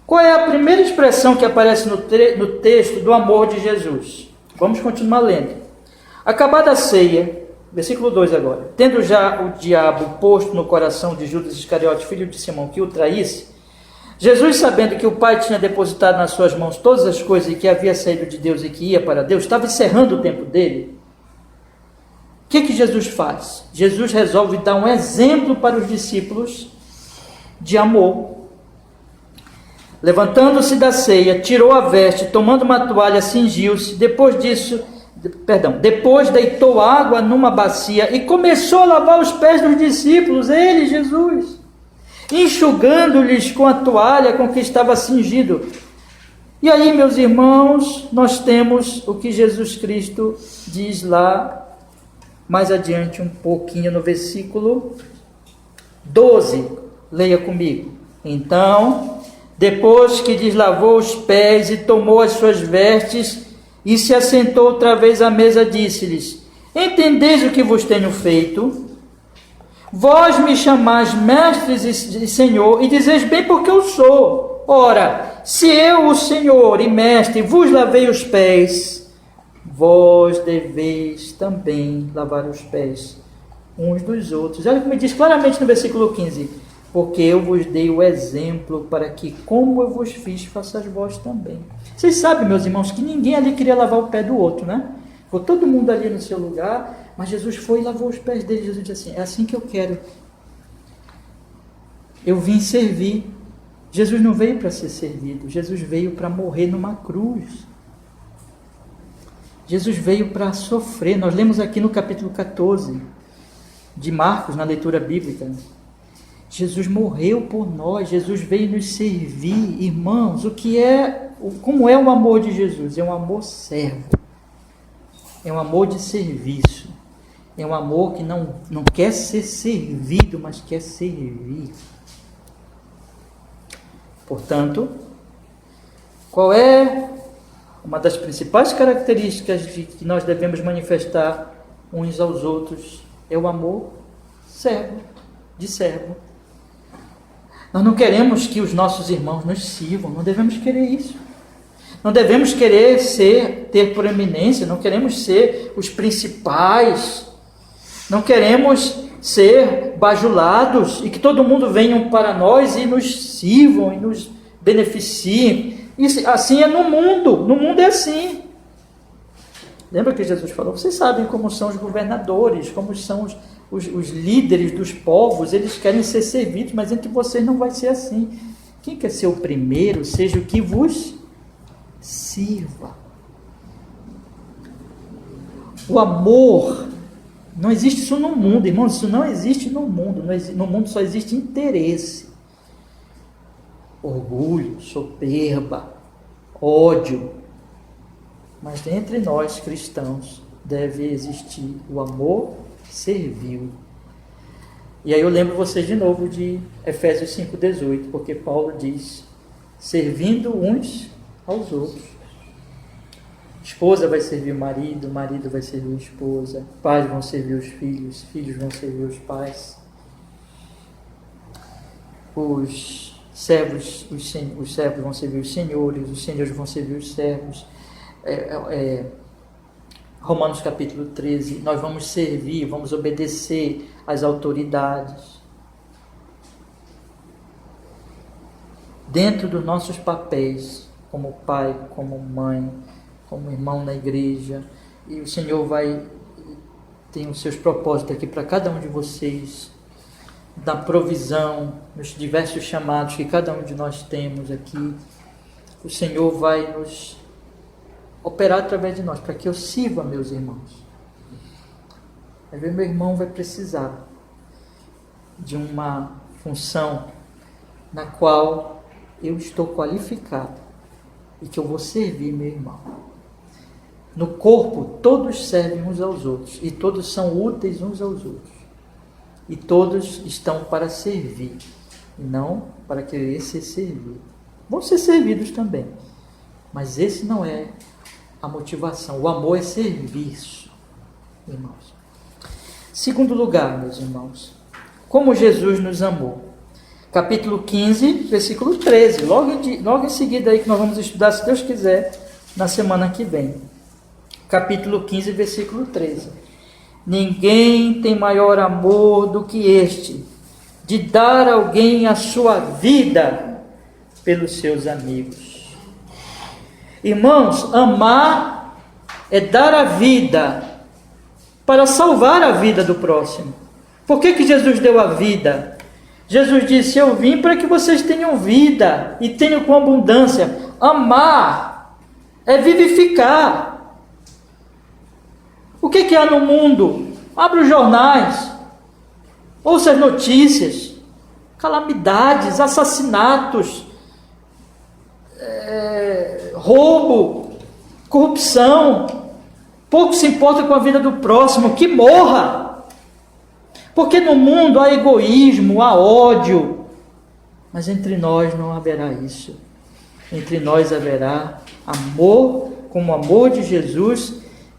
Qual é a primeira expressão que aparece no texto do amor de Jesus? Vamos continuar lendo. Acabada a ceia, versículo 2 agora, tendo já o diabo posto no coração de Judas Iscariote, filho de Simão, que o traísse, Jesus, sabendo que o Pai tinha depositado nas suas mãos todas as coisas e que havia saído de Deus e que ia para Deus, estava encerrando o tempo dele. O que Jesus faz? Jesus resolve dar um exemplo para os discípulos de amor. Levantando-se da ceia, tirou a veste, tomando uma toalha, cingiu-se. Depois disso, Depois deitou água numa bacia e começou a lavar os pés dos discípulos, ele, Jesus, enxugando-lhes com a toalha com que estava cingido. E aí, meus irmãos, nós temos o que Jesus Cristo diz lá, mais adiante um pouquinho no versículo 12, leia comigo. Então, depois que lhes lavou os pés e tomou as suas vestes, e se assentou outra vez à mesa, disse-lhes: entendeis o que vos tenho feito? Vós me chamais mestres e senhor, e dizeis bem porque eu sou. Ora, se eu, o Senhor e mestre, vos lavei os pés, vós deveis também lavar os pés uns dos outros. Olha como diz claramente no versículo 15: porque eu vos dei o exemplo para que, como eu vos fiz, façais vós também. Vocês sabem, meus irmãos, que ninguém ali queria lavar o pé do outro, né? Ficou todo mundo ali no seu lugar, mas Jesus foi e lavou os pés dele. Jesus disse assim: é assim que eu quero. Eu vim servir. Jesus não veio para ser servido, Jesus veio para morrer numa cruz. Jesus veio para sofrer. Nós lemos aqui no capítulo 14 de Marcos, na leitura bíblica. Jesus morreu por nós, Jesus veio nos servir. Irmãos, como é o amor de Jesus? É um amor servo, é um amor de serviço, é um amor que não quer ser servido, mas quer servir. Portanto, qual é uma das principais características que nós devemos manifestar uns aos outros? É o amor de servo. Nós não queremos que os nossos irmãos nos sirvam, não devemos querer isso. Não devemos querer ter proeminência, não queremos ser os principais, não queremos ser bajulados e que todo mundo venha para nós e nos sirvam e nos beneficiem. Isso, assim é no mundo é assim. Lembra que Jesus falou? Vocês sabem como são os governadores, como são os líderes dos povos, eles querem ser servidos, mas entre vocês não vai ser assim. Quem quer ser o primeiro, seja o que vos sirva. O amor, não existe isso no mundo, irmãos, isso não existe no mundo. No mundo só existe interesse, orgulho, soberba, ódio. Mas entre nós cristãos deve existir o amor servil. E aí eu lembro vocês de novo de Efésios 5,18, porque Paulo diz: servindo uns aos outros. Esposa vai servir o marido vai servir a esposa, pais vão servir os filhos vão servir os pais. Os servos vão servir os senhores vão servir os servos. Romanos capítulo 13, nós vamos servir, vamos obedecer às autoridades. Dentro dos nossos papéis, como pai, como mãe, como irmão na igreja, e o Senhor tem os seus propósitos aqui para cada um de vocês, da provisão, nos diversos chamados que cada um de nós temos aqui. O Senhor vai nos operar através de nós, para que eu sirva meus irmãos. Às vezes meu irmão vai precisar de uma função na qual eu estou qualificado e que eu vou servir meu irmão. No corpo, todos servem uns aos outros e todos são úteis uns aos outros. E todos estão para servir e não para querer ser servido. Vão ser servidos também, mas esse não é a motivação. O amor é serviço, irmãos. Segundo lugar, meus irmãos, como Jesus nos amou. Capítulo 15, versículo 13. Logo em seguida aí que nós vamos estudar, se Deus quiser, na semana que vem. Capítulo 15, versículo 13. Ninguém tem maior amor do que este, de dar a alguém a sua vida pelos seus amigos. Irmãos, amar é dar a vida para salvar a vida do próximo. Por que Jesus deu a vida? Jesus disse: eu vim para que vocês tenham vida e tenham com abundância. Amar é vivificar. O que há no mundo? Abra os jornais, ouça as notícias, calamidades, assassinatos, roubo, corrupção. Pouco se importa com a vida do próximo, que morra. Porque no mundo há egoísmo, há ódio, mas entre nós não haverá isso. Entre nós haverá amor, como o amor de Jesus,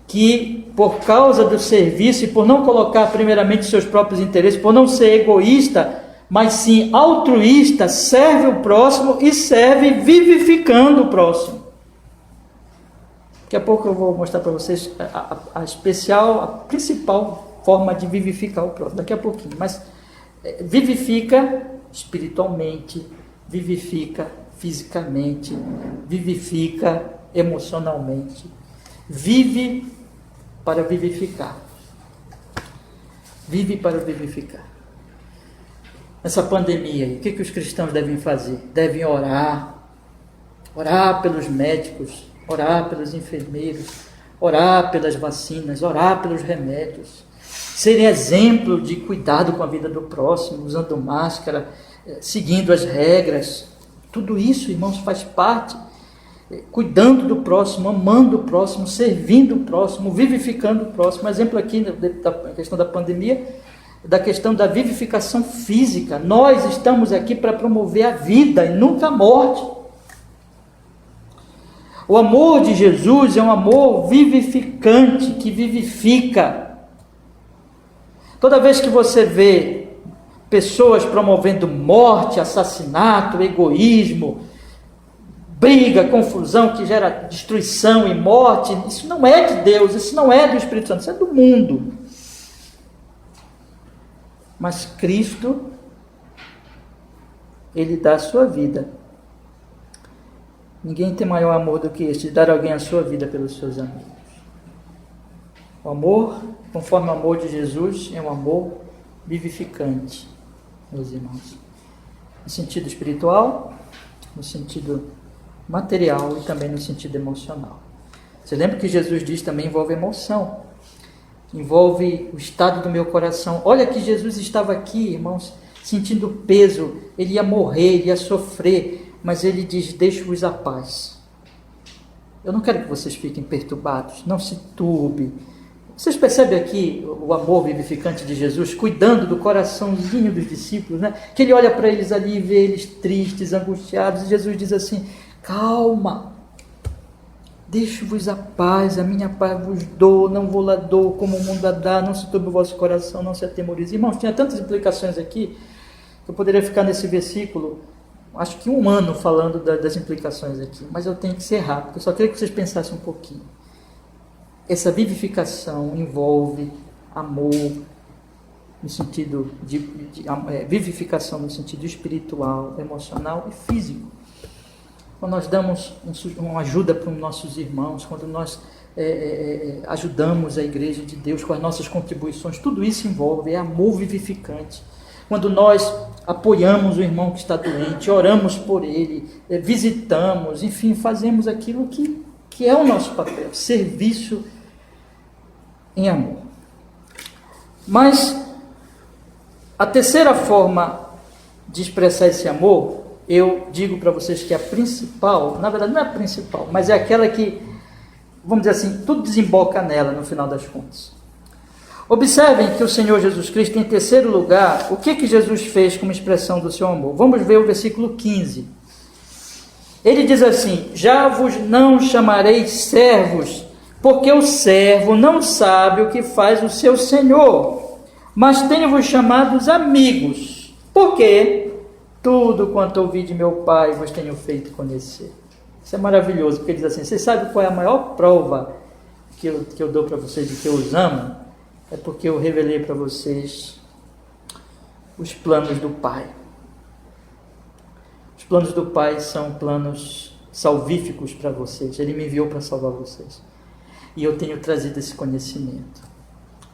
que por causa do serviço e por não colocar primeiramente seus próprios interesses, por não ser egoísta, mas sim altruísta, serve o próximo e serve vivificando o próximo. Daqui a pouco eu vou mostrar para vocês a principal forma de vivificar o próximo, daqui a pouquinho, mas vivifica espiritualmente, vivifica fisicamente, vivifica emocionalmente, vive para vivificar. Vive para vivificar. Nessa pandemia, o que os cristãos devem fazer? Devem orar pelos médicos, orar pelos enfermeiros, orar pelas vacinas, orar pelos remédios, serem exemplo de cuidado com a vida do próximo, usando máscara, seguindo as regras. Tudo isso, irmãos, faz parte, cuidando do próximo, amando o próximo, servindo o próximo, vivificando o próximo. Exemplo aqui da questão da pandemia, da questão da vivificação física. Nós estamos aqui para promover a vida e nunca a morte. O amor de Jesus é um amor vivificante, que vivifica. Toda vez que você vê pessoas promovendo morte, assassinato, egoísmo, briga, confusão que gera destruição e morte, isso não é de Deus, isso não é do Espírito Santo, isso é do mundo. Mas Cristo, Ele dá a sua vida. Ninguém tem maior amor do que este, de dar alguém a sua vida pelos seus amigos. O amor, conforme o amor de Jesus, é um amor vivificante, meus irmãos. No sentido espiritual, no sentido material e também no sentido emocional. Você lembra que Jesus diz também envolve emoção, envolve o estado do meu coração. Olha que Jesus estava aqui, irmãos, sentindo peso, ele ia morrer, ele ia sofrer, mas ele diz, deixo-vos a paz. Eu não quero que vocês fiquem perturbados, não se turbe. Vocês percebem aqui o amor vivificante de Jesus, cuidando do coraçãozinho dos discípulos, né? Que ele olha para eles ali e vê eles tristes, angustiados, e Jesus diz assim, calma, deixo-vos a paz, a minha paz vos dou, não vou lá dou como o mundo a dá, não se turbe o vosso coração, não se atemorize. Irmãos, tinha tantas implicações aqui, que eu poderia ficar nesse versículo, acho que 1 ano falando das implicações aqui, mas eu tenho que ser rápido, eu só queria que vocês pensassem um pouquinho. Essa vivificação envolve amor, no sentido de vivificação no sentido espiritual, emocional e físico. Quando nós damos uma ajuda para os nossos irmãos, quando nós ajudamos a Igreja de Deus com as nossas contribuições, tudo isso envolve, é amor vivificante. Quando nós apoiamos o irmão que está doente, oramos por ele, visitamos, enfim, fazemos aquilo que é o nosso papel, serviço em amor. Mas a terceira forma de expressar esse amor, eu digo para vocês que é a principal, na verdade não é a principal, mas é aquela que, vamos dizer assim, tudo desemboca nela no final das contas. Observem que o Senhor Jesus Cristo, em terceiro lugar, o que Jesus fez como expressão do seu amor? Vamos ver o versículo 15. Ele diz assim, já vos não chamarei servos, porque o servo não sabe o que faz o seu senhor, mas tenho-vos chamados amigos, porque tudo quanto ouvi de meu Pai vos tenho feito conhecer. Isso é maravilhoso, porque ele diz assim, vocês sabem qual é a maior prova que eu dou para vocês de que eu os amo? É porque eu revelei para vocês os planos do Pai. Os planos do Pai são planos salvíficos para vocês. Ele me enviou para salvar vocês. E eu tenho trazido esse conhecimento.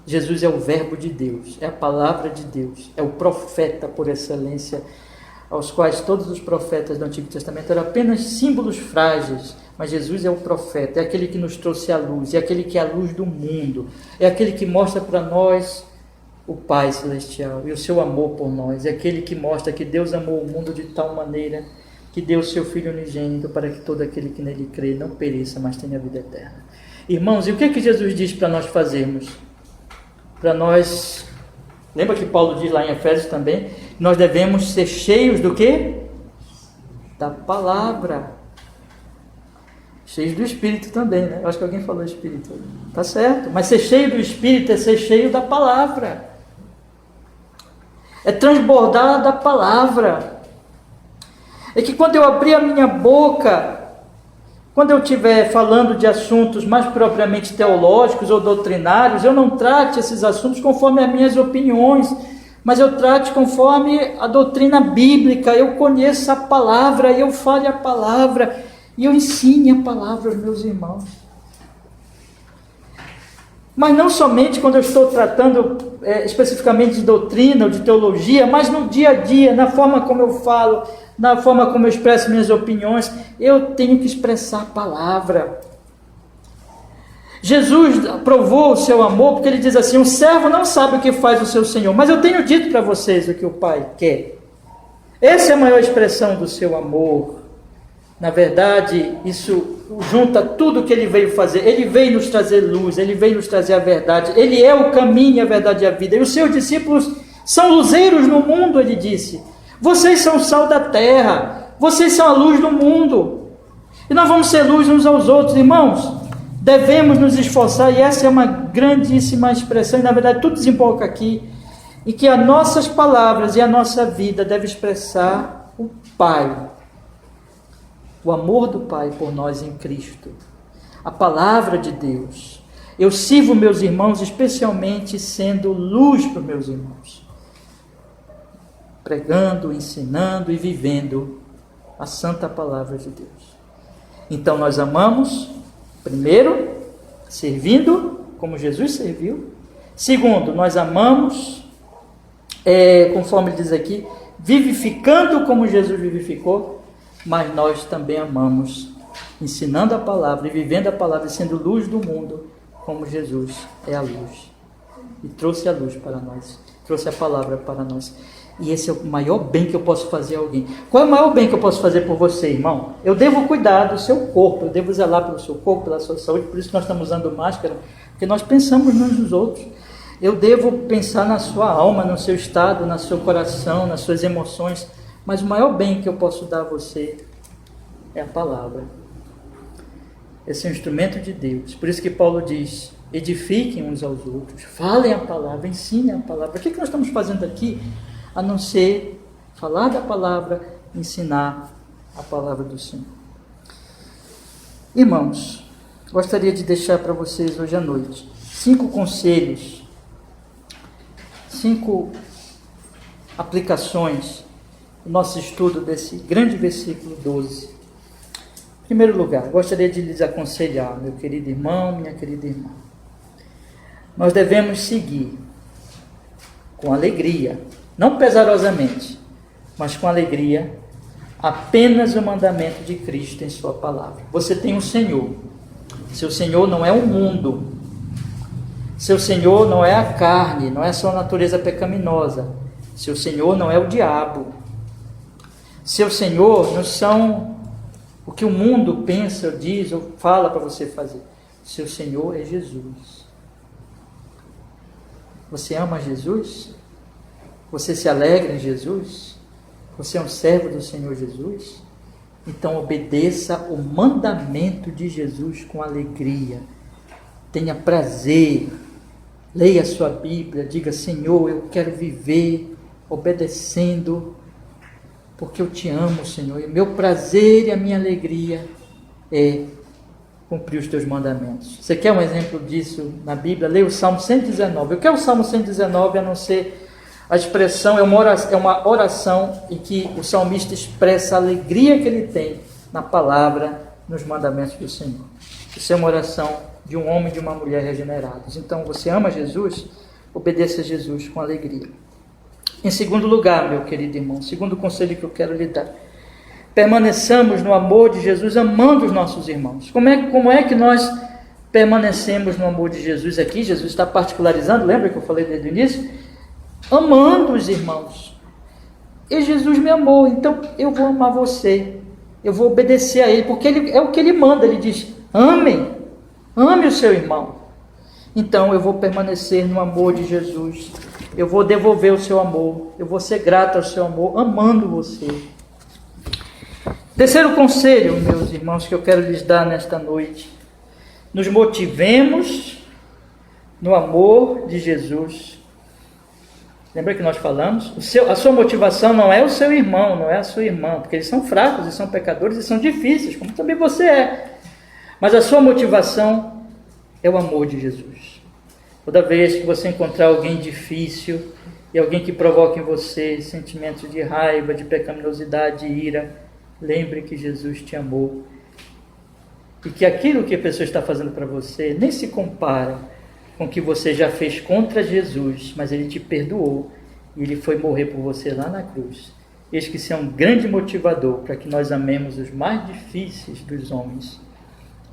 Jesus é o verbo de Deus, é a palavra de Deus, é o profeta por excelência, aos quais todos os profetas do Antigo Testamento eram apenas símbolos frágeis, Mas Jesus é o profeta, é aquele que nos trouxe a luz, é aquele que é a luz do mundo, é aquele que mostra para nós o Pai Celestial e o seu amor por nós, é aquele que mostra que Deus amou o mundo de tal maneira que deu o seu Filho unigênito para que todo aquele que nele crê não pereça, mas tenha vida eterna. Irmãos, e o que é que Jesus diz para nós fazermos? Para nós, lembra que Paulo diz lá em Efésios também, nós devemos ser cheios do quê? Da palavra. Cheios do Espírito também, né? Eu acho que alguém falou Espírito. Tá certo, mas ser cheio do Espírito é ser cheio da palavra. É transbordar da palavra. É que quando eu abrir a minha boca, quando eu estiver falando de assuntos mais propriamente teológicos ou doutrinários, eu não trate esses assuntos conforme as minhas opiniões, mas eu trate conforme a doutrina bíblica. Eu conheça a palavra, eu fale a palavra, e eu ensine a palavra aos meus irmãos. Mas não somente quando eu estou tratando especificamente de doutrina ou de teologia, mas no dia a dia, na forma como eu falo, na forma como eu expresso minhas opiniões, eu tenho que expressar a palavra. Jesus provou o seu amor porque ele diz assim: o servo não sabe o que faz o seu Senhor, mas eu tenho dito para vocês o que o Pai quer. Essa é a maior expressão do seu amor. Na verdade, isso junta tudo o que ele veio fazer. Ele veio nos trazer luz, ele veio nos trazer a verdade. Ele é o caminho, a verdade e a vida. E os seus discípulos são luzeiros no mundo, ele disse. Vocês são o sal da terra, vocês são a luz do mundo. E nós vamos ser luz uns aos outros, irmãos. Devemos nos esforçar, e essa é uma grandíssima expressão, e na verdade tudo desemboca aqui, em que as nossas palavras e a nossa vida devem expressar o Pai. O amor do Pai por nós em Cristo, a palavra de Deus. Eu sirvo meus irmãos, especialmente sendo luz para os meus irmãos, pregando, ensinando e vivendo a santa palavra de Deus. Então nós amamos, primeiro, servindo como Jesus serviu. Segundo, nós amamos, conforme ele diz aqui, vivificando como Jesus vivificou. Mas nós também amamos, ensinando a palavra e vivendo a palavra, sendo luz do mundo, como Jesus é a luz. E trouxe a luz para nós, trouxe a palavra para nós. E esse é o maior bem que eu posso fazer a alguém. Qual é o maior bem que eu posso fazer por você, irmão? Eu devo cuidar do seu corpo, eu devo zelar pelo seu corpo, pela sua saúde, por isso que nós estamos usando máscara, porque nós pensamos uns nos outros. Eu devo pensar na sua alma, no seu estado, no seu coração, nas suas emoções. Mas o maior bem que eu posso dar a você é a palavra. Esse é um instrumento de Deus. Por isso que Paulo diz: edifiquem uns aos outros, falem a palavra, ensinem a palavra. O que nós estamos fazendo aqui, a não ser falar da palavra, ensinar a palavra do Senhor? Irmãos, gostaria de deixar para vocês hoje à noite 5 conselhos, 5 aplicações, nosso estudo desse grande versículo 12. Em primeiro lugar, gostaria de lhes aconselhar, meu querido irmão, minha querida irmã. Nós devemos seguir com alegria, não pesarosamente, mas com alegria, apenas o mandamento de Cristo em sua palavra. Você tem um Senhor. Seu Senhor não é o mundo. Seu Senhor não é a carne, não é a sua natureza pecaminosa. Seu Senhor não é o diabo. Seu Senhor não são o que o mundo pensa, ou diz, ou fala para você fazer. Seu Senhor é Jesus. Você ama Jesus? Você se alegra em Jesus? Você é um servo do Senhor Jesus? Então obedeça o mandamento de Jesus com alegria. Tenha prazer. Leia a sua Bíblia. Diga: Senhor, eu quero viver obedecendo, porque eu te amo, Senhor, e meu prazer e a minha alegria é cumprir os teus mandamentos. Você quer um exemplo disso na Bíblia? Leia o Salmo 119. O que é o Salmo 119, a não ser a expressão, é uma oração em que o salmista expressa a alegria que ele tem na palavra, nos mandamentos do Senhor. Isso é uma oração de um homem e de uma mulher regenerados. Então, você ama Jesus? Obedeça a Jesus com alegria. Em segundo lugar, meu querido irmão, segundo conselho que eu quero lhe dar, permaneçamos no amor de Jesus, amando os nossos irmãos. Como é que nós permanecemos no amor de Jesus aqui? Jesus está particularizando, lembra que eu falei desde o início? Amando os irmãos. E Jesus me amou, então eu vou amar você, eu vou obedecer a Ele, porque é o que Ele manda. Ele diz: ame o seu irmão. Então eu vou permanecer no amor de Jesus, eu vou devolver o seu amor, eu vou ser grato ao seu amor, amando você. Terceiro conselho, meus irmãos, que eu quero lhes dar nesta noite: nos motivemos no amor de Jesus. Lembra que nós falamos? A sua motivação não é o seu irmão, não é a sua irmã, porque eles são fracos, eles são pecadores e são difíceis, como também você é. Mas a sua motivação é o amor de Jesus. Toda vez que você encontrar alguém difícil e alguém que provoque em você sentimentos de raiva, de pecaminosidade, de ira, lembre que Jesus te amou. E que aquilo que a pessoa está fazendo para você nem se compara com o que você já fez contra Jesus, mas Ele te perdoou e Ele foi morrer por você lá na cruz. Eis que isso é um grande motivador para que nós amemos os mais difíceis dos homens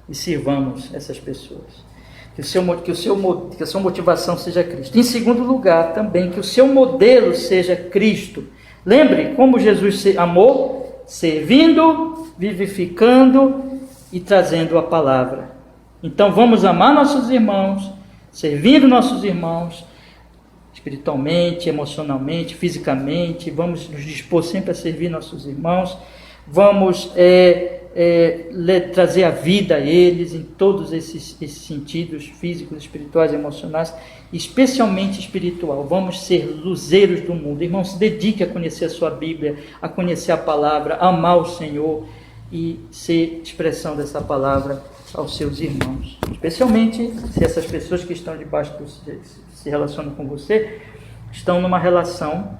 e sirvamos essas pessoas. Que a sua motivação seja Cristo. Em segundo lugar, também, que o seu modelo seja Cristo. Lembre como Jesus amou, servindo, vivificando e trazendo a palavra. Então vamos amar nossos irmãos, servindo nossos irmãos, espiritualmente, emocionalmente, fisicamente. Vamos nos dispor sempre a servir nossos irmãos. Vamos trazer a vida a eles em todos esses sentidos físicos, espirituais, emocionais, especialmente espiritual. Vamos ser luzeiros do mundo. Irmão, se dedique a conhecer a sua Bíblia, a conhecer a palavra, a amar o Senhor e ser expressão dessa palavra aos seus irmãos. Especialmente se essas pessoas que estão debaixo se relacionam com você, estão numa relação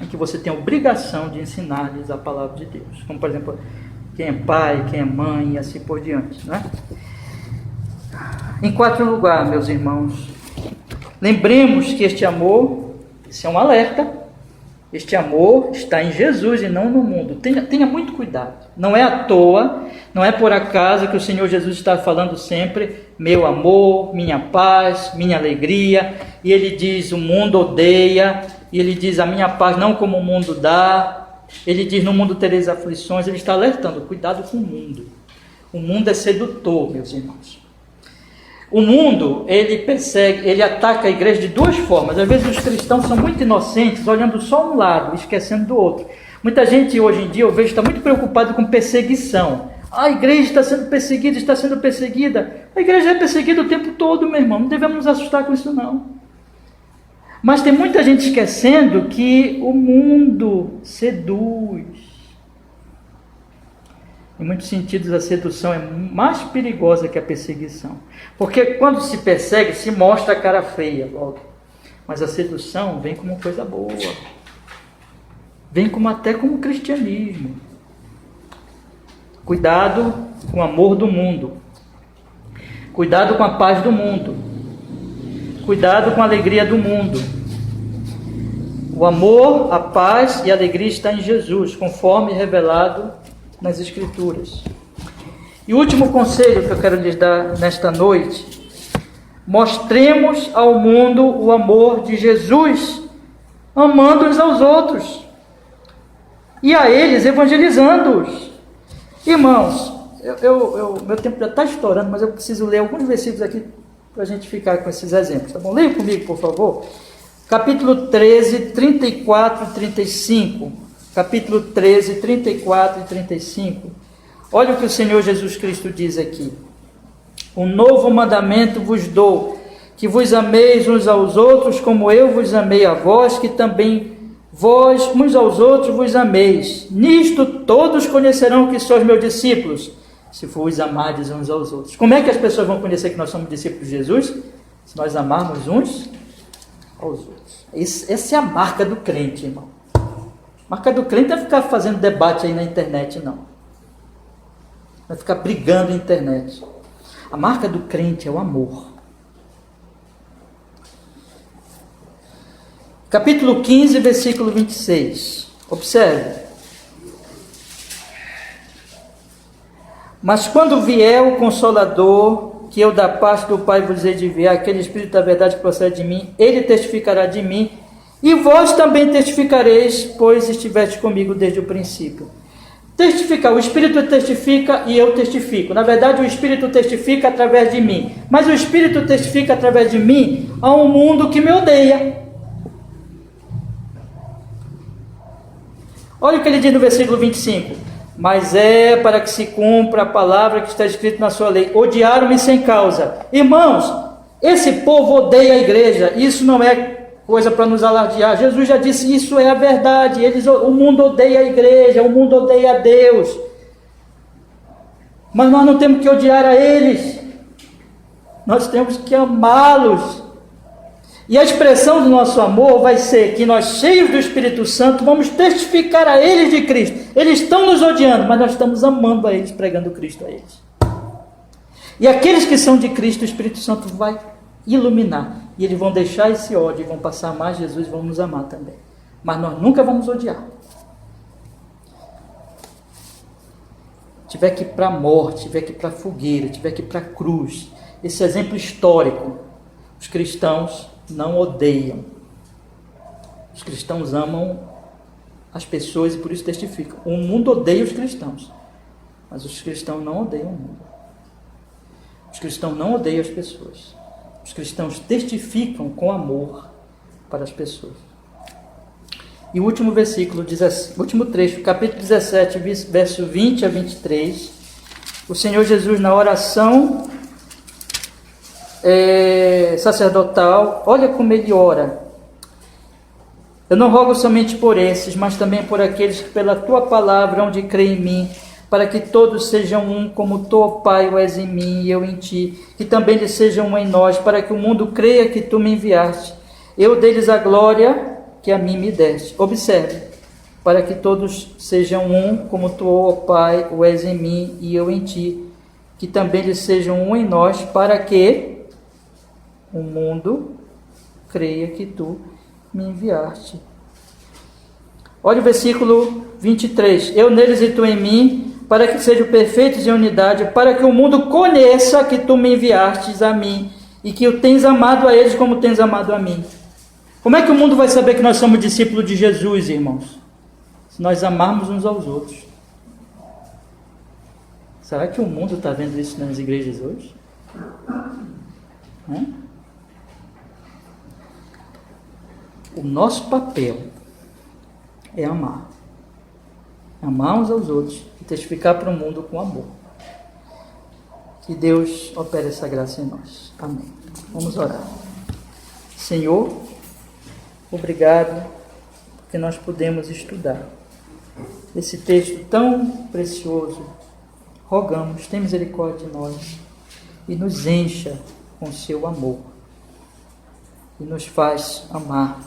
em que você tem a obrigação de ensinar-lhes a palavra de Deus. Como, por exemplo, quem é pai, quem é mãe e assim por diante, né? Em quarto lugar, meus irmãos, lembremos que este amor, esse é um alerta, este amor está em Jesus e não no mundo. Tenha muito cuidado. Não é à toa, não é por acaso que o Senhor Jesus está falando sempre meu amor, minha paz, minha alegria. E Ele diz, o mundo odeia. E Ele diz, a minha paz não como o mundo dá. Ele diz, no mundo tereis aflições. Ele está alertando, cuidado com o mundo. O mundo é sedutor, meus irmãos. O mundo, ele ataca a igreja de duas formas. Às vezes os cristãos são muito inocentes, olhando só um lado, esquecendo do outro. Muita gente hoje em dia, eu vejo, está muito preocupado com perseguição. A igreja está sendo perseguida, está sendo perseguida. A igreja é perseguida o tempo todo, meu irmão. Não devemos nos assustar com isso, não. Mas tem muita gente esquecendo que o mundo seduz. Em muitos sentidos, a sedução é mais perigosa que a perseguição. Porque quando se persegue, se mostra a cara feia logo. Mas a sedução vem como coisa boa. Vem até como cristianismo. Cuidado com o amor do mundo. Cuidado com a paz do mundo. Cuidado com a alegria do mundo. O amor, a paz e a alegria está em Jesus, conforme revelado nas Escrituras. E o último conselho que eu quero lhes dar nesta noite: mostremos ao mundo o amor de Jesus, amando uns aos outros, e a eles evangelizando-os. Irmãos, meu tempo já está estourando, mas eu preciso ler alguns versículos aqui para a gente ficar com esses exemplos, tá bom? Leia comigo, por favor. Capítulo 13, 34 e 35. Capítulo 13, 34 e 35. Olha o que o Senhor Jesus Cristo diz aqui. Um novo mandamento vos dou, que vos ameis uns aos outros, como eu vos amei a vós, que também vós uns aos outros vos ameis. Nisto todos conhecerão que sois meus discípulos, se vos amardes uns aos outros. Como é que as pessoas vão conhecer que nós somos discípulos de Jesus? Se nós amarmos uns aos outros. Essa é a marca do crente, irmão. A marca do crente não é ficar fazendo debate aí na internet, não. Vai ficar brigando na internet. A marca do crente é o amor. Capítulo 15, versículo 26. Observe. Mas quando vier o Consolador, que eu da parte do Pai vos hei de enviar, aquele Espírito da verdade que procede de mim, ele testificará de mim, e vós também testificareis, pois estiveste comigo desde o princípio. Testificar, o Espírito testifica e eu testifico. Na verdade, o Espírito testifica através de mim. Mas o Espírito testifica através de mim a um mundo que me odeia. Olha o que ele diz no versículo 25. Mas é para que se cumpra a palavra que está escrita na sua lei. Odiaram-me sem causa. Irmãos, esse povo odeia a igreja. Isso não é coisa para nos alardear. Jesus já disse, isso é a verdade. O mundo odeia a igreja, o mundo odeia a Deus. Mas nós não temos que odiar a eles. Nós temos que amá-los. E a expressão do nosso amor vai ser que nós, cheios do Espírito Santo, vamos testificar a eles de Cristo. Eles estão nos odiando, mas nós estamos amando a eles, pregando Cristo a eles. E aqueles que são de Cristo, o Espírito Santo vai iluminar. E eles vão deixar esse ódio e vão passar a amar Jesus e vão nos amar também. Mas nós nunca vamos odiar. Tiver que ir para a morte, tiver que ir para a fogueira, tiver que ir para a cruz. Esse exemplo histórico. Os cristãos não odeiam. Os cristãos amam as pessoas e por isso testificam. O mundo odeia os cristãos. Mas os cristãos não odeiam o mundo. Os cristãos não odeiam as pessoas. Os cristãos testificam com amor para as pessoas. E o último versículo diz assim, o último trecho, capítulo 17, verso 20 a 23, o Senhor Jesus na oração sacerdotal, olha como ele ora. Eu não rogo somente por esses, mas também por aqueles que pela tua palavra hão de crer em mim, para que todos sejam um, como tu, ó Pai, o és em mim e eu em ti, que também eles sejam um em nós, para que o mundo creia que tu me enviaste. Eu deles a glória que a mim me deste. Observe, para que todos sejam um, como tu, ó Pai, o és em mim e eu em ti, que também eles sejam um em nós, para que o mundo creia que tu me enviaste. Olha o versículo 23. Eu neles e tu em mim, para que sejam perfeitos em unidade, para que o mundo conheça que tu me enviastes a mim, e que o tens amado a eles como tens amado a mim. Como é que o mundo vai saber que nós somos discípulos de Jesus, irmãos? Se nós amarmos uns aos outros. Será que o mundo está vendo isso nas igrejas hoje? O nosso papel é amar. Amar uns aos outros e testificar para o mundo com amor. Que Deus opere essa graça em nós. Amém. Vamos orar. Senhor, obrigado porque nós podemos estudar esse texto tão precioso. Rogamos, tem misericórdia de nós e nos encha com seu amor e nos faz amar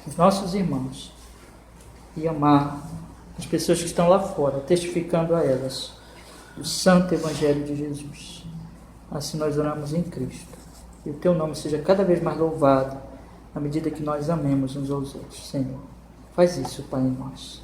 os nossos irmãos e amar as pessoas que estão lá fora, testificando a elas o santo Evangelho de Jesus. Assim nós oramos em Cristo. E o teu nome seja cada vez mais louvado, à medida que nós amemos uns aos outros, Senhor. Faz isso, Pai, em nós.